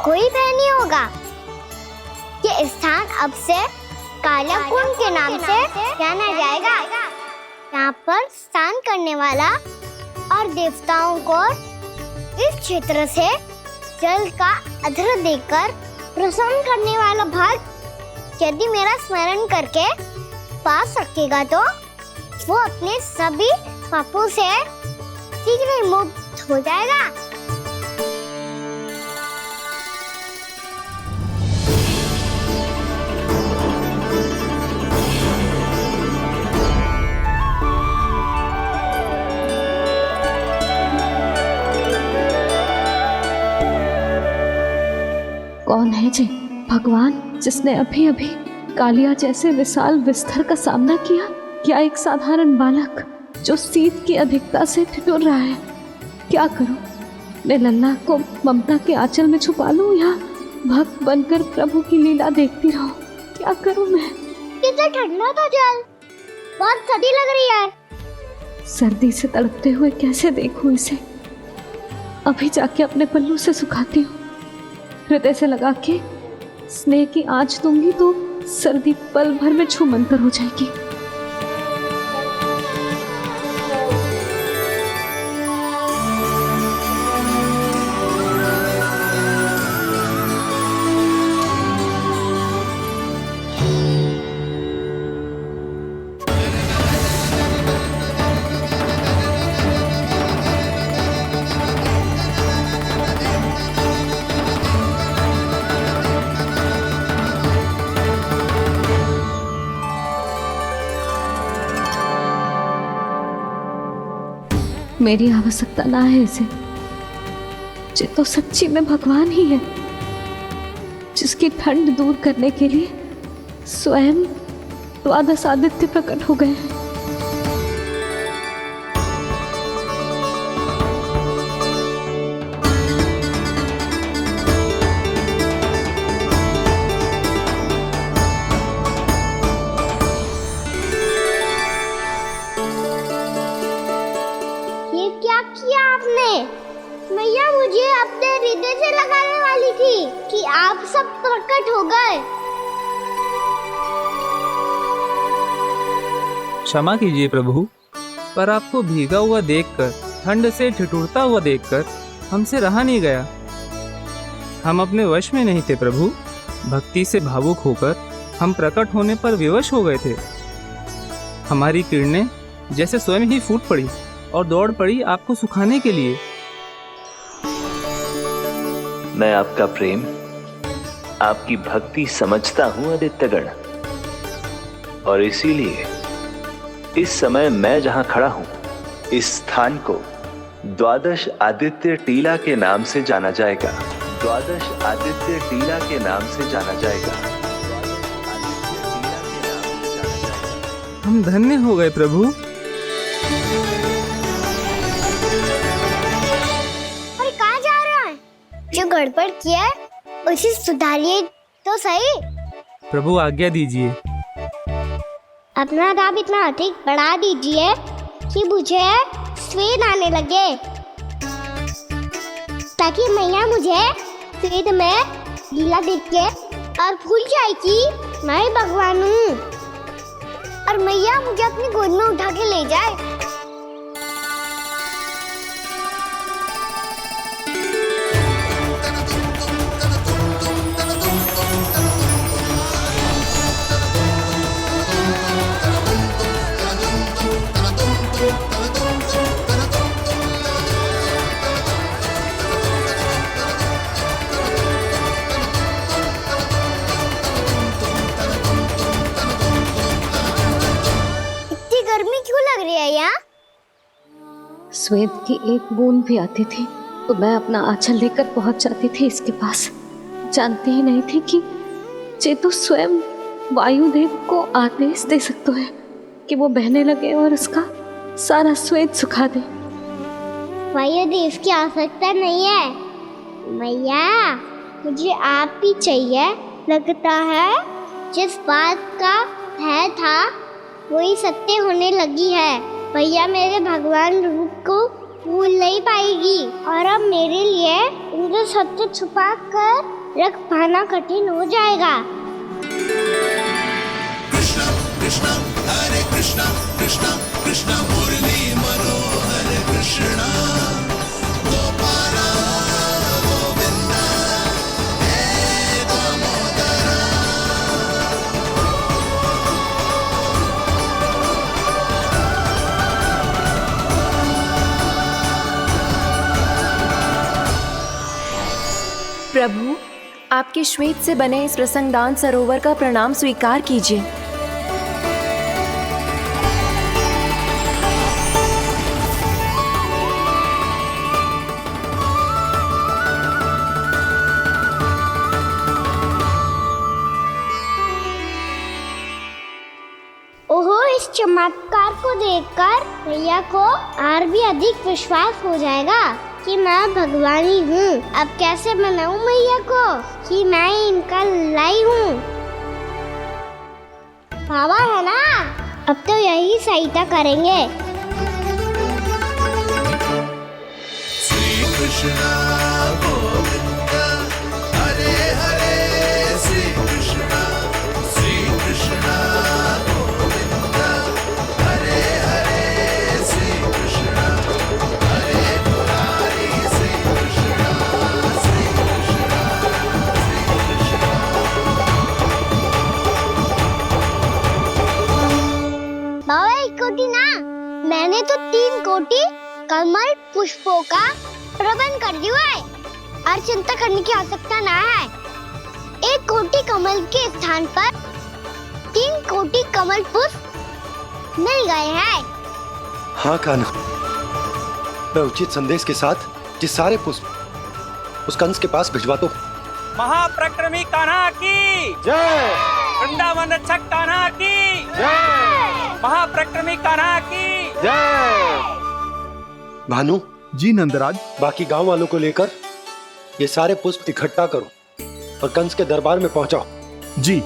A: कोई भय नहीं होगा। ये स्थान अब से काला कुंड के नाम से जाना जाएगा। यहाँ पर स्नान करने वाला और देवताओं को इस क्षेत्र से जल का अर्घ्य देकर प्रसन्न करने वाला भक्त यदि मेरा स्मरण करके पा सकेगा तो वो अपने सभी पापों से शीघ्र ही मुक्त हो जाएगा।
G: कौन है जी भगवान जिसने अभी अभी कालिया जैसे विशाल विस्तर का सामना किया? क्या एक साधारण बालक जो शीत की अधिकता से ठिठुर रहा है? क्या करूं? मैं लल्ला को ममता के आंचल में छुपा लूं या भक्त बनकर प्रभु की लीला देखती रहूं? क्या करूं मैं?
A: कितना ठंडा था जल, बहुत सर्दी लग रही है।
G: सर्दी से तड़पते हुए कैसे देखूं इसे? अभी जाके अपने पल्लू से सुखाती हूँ। हृदय से लगा के स्नेह की आंच दूंगी तो सर्दी पल भर में छूमंतर हो जाएगी। मेरी आवश्यकता ना है इसे। ये तो सच्ची में भगवान ही है, जिसकी ठंड दूर करने के लिए स्वयं द्वादश आदित्य प्रकट हो गए हैं।
A: ये क्या किया आपने? मैया मुझे अपने हृदय से लगाने वाली थी कि आप सब प्रकट हो गए।
U: क्षमा कीजिए प्रभु, पर आपको भीगा हुआ देखकर, ठंड से ठिठुरता हुआ देखकर हमसे रहा नहीं गया। हम अपने वश में नहीं थे प्रभु। भक्ति से भावुक होकर हम प्रकट होने पर विवश हो गए थे। हमारी किरणें जैसे स्वयं ही फूट पड़ी और दौड़ पड़ी आपको सुखाने के लिए।
V: मैं आपका प्रेम, आपकी भक्ति समझता हूं आदित्यगण, और इसीलिए इस समय मैं जहां खड़ा हूं, इस स्थान को द्वादश आदित्य टीला के नाम से जाना जाएगा। द्वादश आदित्य टीला के नाम से जाना जाएगा।
U: हम धन्य हो गए प्रभु।
A: और कहाँ जा रहा है? जो गड़बड़ किया है उसे सुधारिए तो सही।
U: प्रभु आज्ञा दीजिए।
A: अपना दाम इतना अधिक बढ़ा दीजिए कि मुझे स्वेद आने लगे, ताकि मैया मुझे स्वेद में लीला देख के और भूल जाए कि मैं ही भगवान हूँ, और मैया मुझे अपनी गोद में उठा के ले जाए। गर्मी क्यों लग रही है यहाँ?
G: स्वेद की एक बूंद भी आती थी तो मैं अपना आंचल लेकर पहुंच जाती थी इसके पास। जानती ही नहीं थी कि ये तो स्वयं वायुदेव को आदेश दे सकते हैं कि वो बहने लगे और उसका सारा स्वेद सुखा दे।
A: वायुदेव की आवश्यकता नहीं है मैया, मुझे आप ही चाहिए। लगता है जिस बात का भय था वही सत्य होने लगी है। भैया मेरे भगवान रूप को भूल नहीं पाएगी, और अब मेरे लिए उनके सत्य छुपा कर रख पाना कठिन हो जाएगा।
W: कृष्णा कृष्णा हरे कृष्णा कृष्णा कृष्णा मुरली मनोहर कृष्णा गोपाला गोविंदा हे दामोदरा।
K: प्रभु, आपके श्वेत से बने इस प्रसंगदान सरोवर का प्रणाम स्वीकार कीजिए।
A: ओहो, इस चमत्कार को देखकर भैया को और भी अधिक विश्वास हो जाएगा कि मैं भगवान ही हूँ। अब कैसे मनाऊं मैया को कि मैं इनका लाई हूँ? बाबा है ना, अब तो यही सहायता करेंगे।
W: श्री कृष्णा गोविंदा हरे हरे श्री कृष्णा गोविंदा हरे हरे श्री कृष्णा हरे मुरारी श्री कृष्णा श्री कृष्णा श्री कृष्णा।
A: बाबा एक कोटि ना, मैंने तो 3 कोटि कमल पुष्पों का प्रबंध कर दिया है और चिंता करने की आवश्यकता ना है। 1 कोटि कमल के स्थान पर 3 कोटि कमल पुष्प मिल गए हैं।
B: हाँ कान्हा, मैं उचित संदेश के साथ ये सारे पुष्प उस कंस के पास भिजवा दो।
U: महाप्रक्रमी कान्हा की
B: जय।
U: वृंदावन रक्षक कान्हा की जय। महाप्रक्रमी कान्हा की
B: जय। भानु
D: जी नंदराज,
B: बाकी गांव वालों को लेकर ये सारे पुष्प इकट्ठा करो और कंस के दरबार में पहुंचाओ।
D: जी।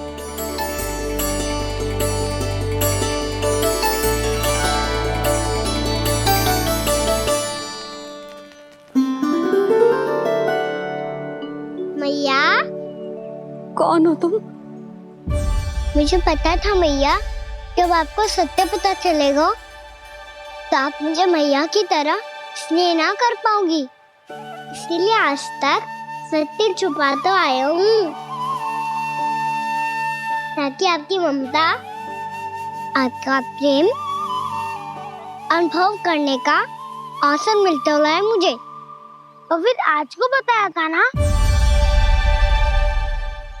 A: मैया,
G: कौन हो तुम?
A: मुझे पता था मैया, जब आपको सत्य पता चलेगा तो आप मुझे मैया की तरह स्नेह ना कर पाओगी, इसलिए आज तक सत्य छुपाता आया हूँ, ताकि आपकी ममता, आपका प्रेम अनुभव करने का अवसर मिलता हुआ मुझे। और फिर आज को बताया था ना,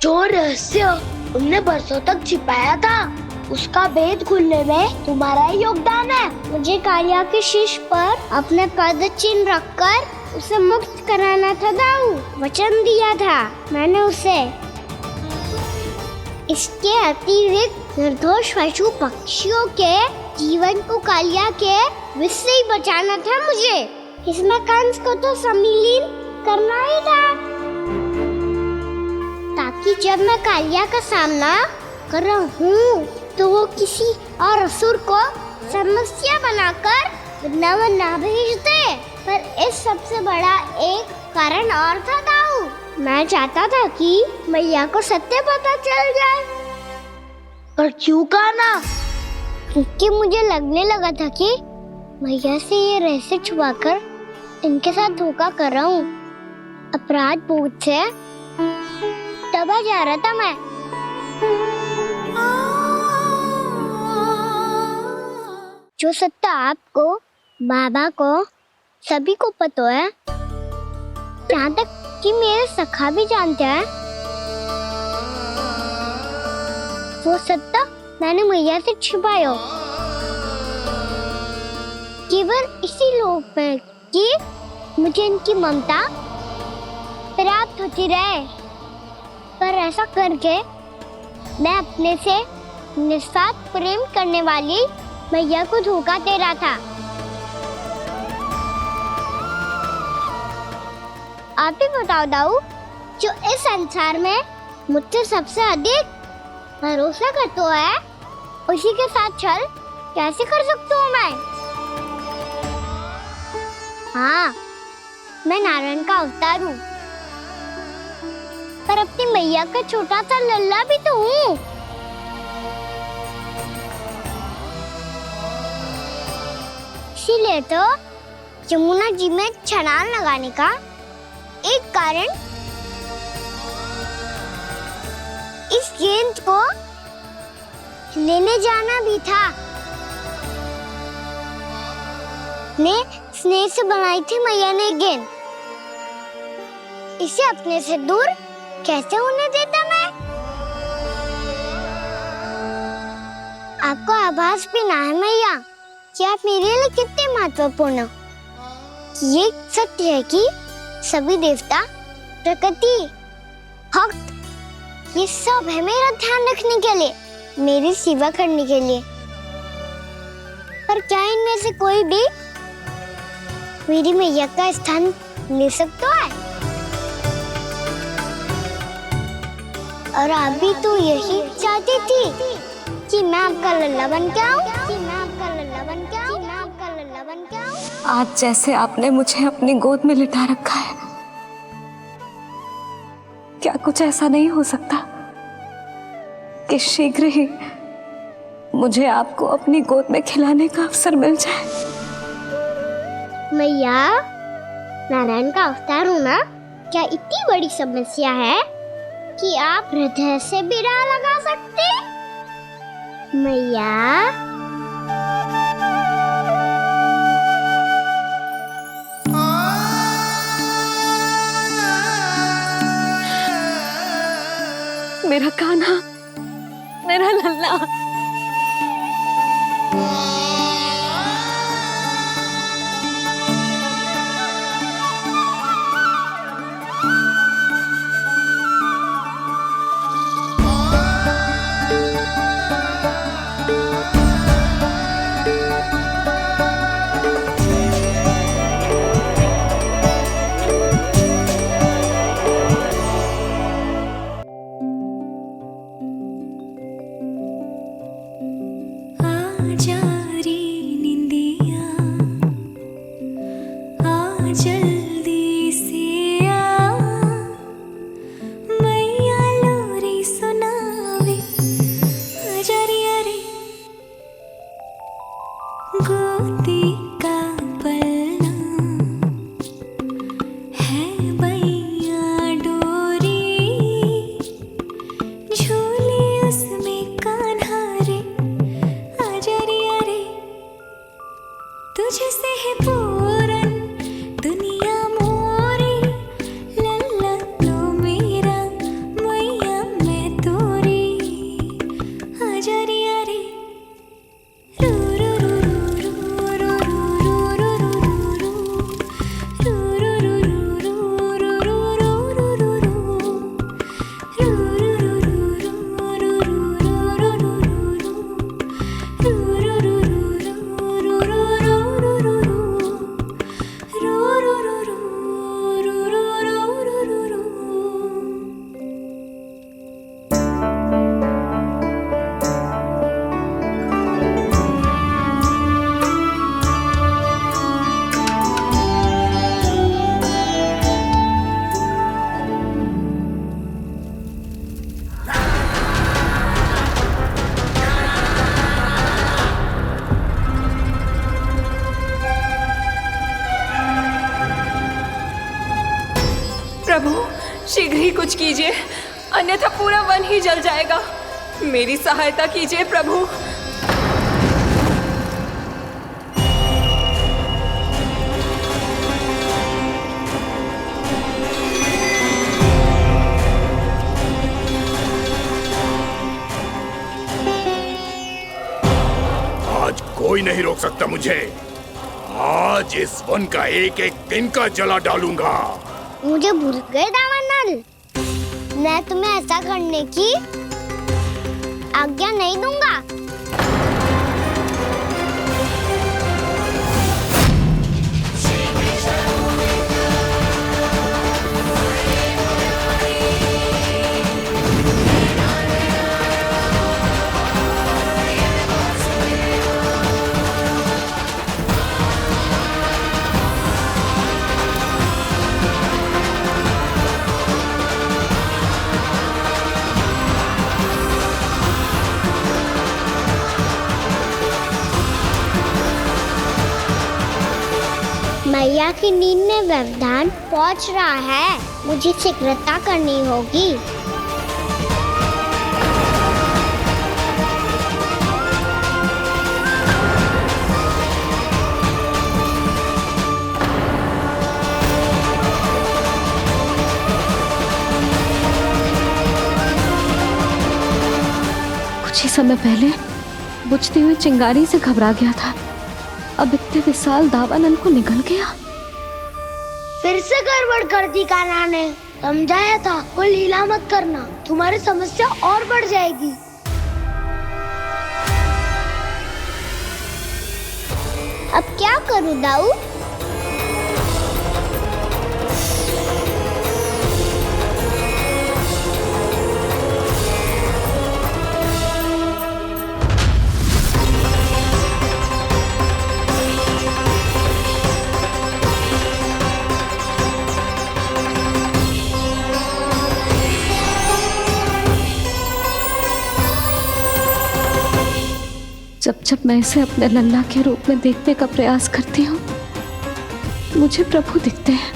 A: जो रहस्य तुमने बरसों तक छिपाया था, उसका भेद खुलने में तुम्हारा ही योगदान है। मुझे कालिया के शीश पर अपने पद चिन्ह रखकर उसे मुक्त कराना था दाऊ, वचन दिया था मैंने उसे। इसके अतिरिक्त निर्दोष पशु पक्षियों के जीवन को कालिया के विष से ही बचाना था मुझे। इसमें कंस को तो सम्मिलित करना ही था, ताकि जब मैं कालिया का सामना कर रहा हूँ तो वो किसी और असुर को समस्या बनाकर वृंदावन ना भेज दे। पर इस सबसे बड़ा एक कारण और था दाऊ, मैं चाहता था कि मैया को सत्य पता चल जाए। पर क्यों कहा ना? क्योंकि मुझे लगने लगा था कि मैया से ये रहस्य छुपाकर इनके साथ धोखा कर रहा हूँ। अपराध बोध से दबा जा रहा था मैं। जो सत्य आपको, बाबा को, सभी को पता है, यहाँ तक कि मेरे सखा भी जानते हैं, वो सत्य मैंने मैया से छिपाया केवल इसी लोक में कि मुझे इनकी ममता प्राप्त होती रहे। पर ऐसा करके मैं अपने से निस्वार्थ प्रेम करने वाली मैया को धोखा दे रहा था। आप ही बताओ दाऊ, जो इस संसार में मुझसे सबसे अधिक भरोसा करता है, उसी के साथ छल कैसे कर सकता हूँ मैं? हाँ, मैं नारायण का अवतार हूँ, पर अपनी मैया का छोटा सा लल्ला भी तो हूँ। इसीलिए तो यमुना जी में छलांग लगाने का एक कारण इस गेंद को लेने जाना भी था। ने स्नेह से बनाई थी मैया ने गेंद, इसे अपने से दूर कैसे होने देता मैं? आपको आभास भी ना है मैया कि आप मेरे लिए कितने महत्वपूर्ण हो। ये सत्य है कि सभी देवता, प्रकृति, भक्त, ये सब है मेरा ध्यान रखने के लिए, मेरी सेवा करने के लिए। पर क्या इनमें से कोई भी मेरी मैया का स्थान ले सकता है? और आप भी तो यही चाहती थी कि मैं आपका लल्ला बन के आऊं, कि मैं आपका लल्ला बन के आऊं, कि मैं आपका लल्ला बन के आऊं।
G: आज जैसे आपने मुझे अपनी गोद में लिटा रखा है, क्या कुछ ऐसा नहीं हो सकता कि शीघ्र ही मुझे आपको अपनी गोद में खिलाने का अवसर मिल जाए?
A: मैया, नारायण का अवतार होना क्या इतनी बड़ी समस्या है कि आप हृदय से भी ना लगा सकते? मैया,
G: मेरा कान्हा, मेरा लल्ला।
W: जा रे निंदिया आ जल्दी से आ मैया लोरी सुनावे आजा रे अरे गोदी का पलना है बैया डोरी झूले उसमें कान्हा रे आजा रे अरे तुझसे है पूरन दुनिया मोरी लल्ला तू मेरा मैया मैं तोरी आजा रे अरे रू रू रू रू रू रू रू रू
K: प्रभु शीघ्र ही कुछ कीजिए, अन्यथा पूरा वन ही जल जाएगा। मेरी सहायता कीजिए प्रभु।
L: आज कोई नहीं रोक सकता मुझे। आज इस वन का एक एक दिन का जला डालूंगा।
A: मुझे भूल गए दावानल, मैं तुम्हें ऐसा करने की आज्ञा नहीं दूंगा। मैया की नींद में व्यवधान पहुंच रहा है, मुझे शीघ्रता करनी होगी।
G: कुछ ही समय पहले बुझती हुई चिंगारी से घबरा गया था, अब इतने विशाल दावानल को निगल गया।
A: फिर से गड़बड़ कर दी कान्हा ने। समझाया था कोई लीला मत करना, तुम्हारी समस्या और बढ़ जाएगी। अब क्या करूं दाऊ?
G: जब जब मैं इसे अपने लल्ला के रूप में देखने का प्रयास करती हूँ, मुझे प्रभु दिखते हैं।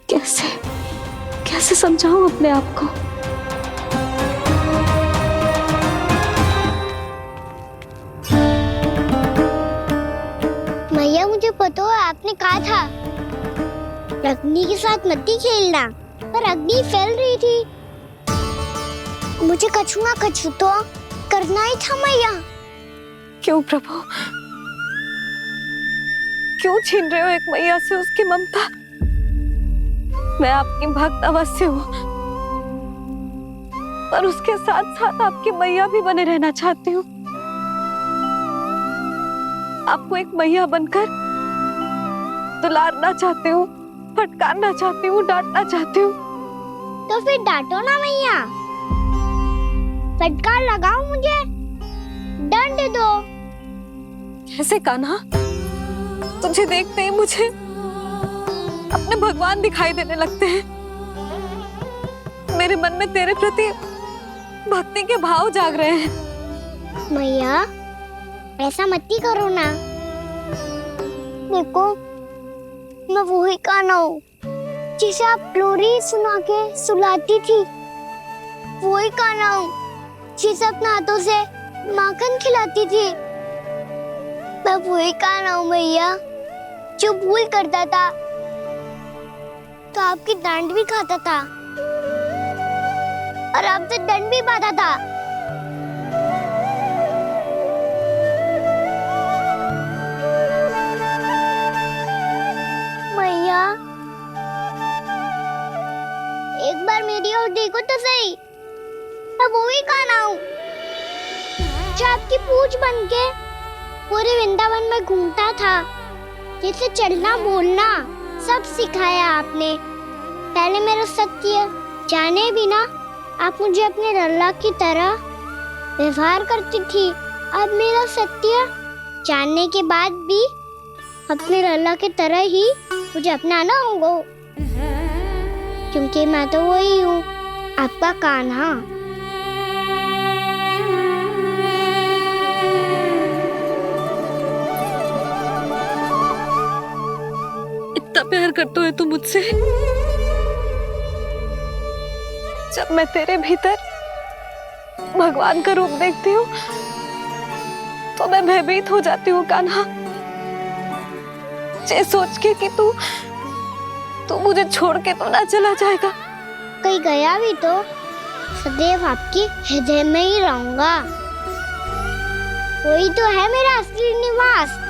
G: कैसे कैसे समझाऊं अपने आप को?
A: मैया मुझे पता है आपने कहा था अग्नि के साथ मत ही खेलना, पर अग्नि फैल रही थी। मुझे कछु ना कछु तो करना ही था मैया।
K: क्यों प्रभु, क्यों छीन रहे हो एक मैया से उसकी ममता? मैं आपकी भक्त अवश्य हूँ, पर उसके साथ साथ आपकी मैया भी बने रहना चाहती हूँ। आपको एक मैया बनकर दुलारना चाहती हूँ, फटकारना चाहती हूँ, डांटना चाहती हूँ।
A: तो फिर डांटो ना मैया, फटकार लगाओ मुझे, दंड दो,
K: कैसे कान्हा? तुझे देखते ही मुझे अपने भगवान दिखाई देने लगते हैं। मेरे मन में तेरे प्रति भक्ति के भाव जाग रहे हैं।
A: मैया ऐसा मत ही करो ना। देखो मैं वही कान्हा हूँ जिसे आप लोरी सुना के सुलाती थी। वही कान्हा हूँ जिसे अपने हाथों से माखन खिलाती थी। मैं वही कान्हा हूँ मैया जो भूल करता था तो आपकी डांट भी खाता था और आपसे दंड भी पाता था। मैया एक बार मेरी ओर देखो तो सही। मैं वही कान्हा हूँ जो आपकी पूछ बन के पूरे वृंदावन में घूमता था। जैसे चलना बोलना सब सिखाया आपने। पहले मेरा सत्य जाने बिना आप मुझे अपने लल्ला की तरह व्यवहार करती थी। अब मेरा सत्य जानने के बाद भी अपने लल्ला की तरह ही मुझे अपनाना होगा, क्योंकि मैं तो वही हूँ, आपका कान्हा।
K: इतना प्यार करते हो तुम मुझसे? जब मैं तेरे भीतर भगवान का रूप देखती हूँ तो मैं भयभीत हो जाती हूँ कान्हा। ये सोच के कि तू मुझे छोड़ के तो ना चला जाएगा।
A: कहीं गया भी तो सदैव आपके हृदय में ही रहूंगा। वही तो है मेरा असली निवास।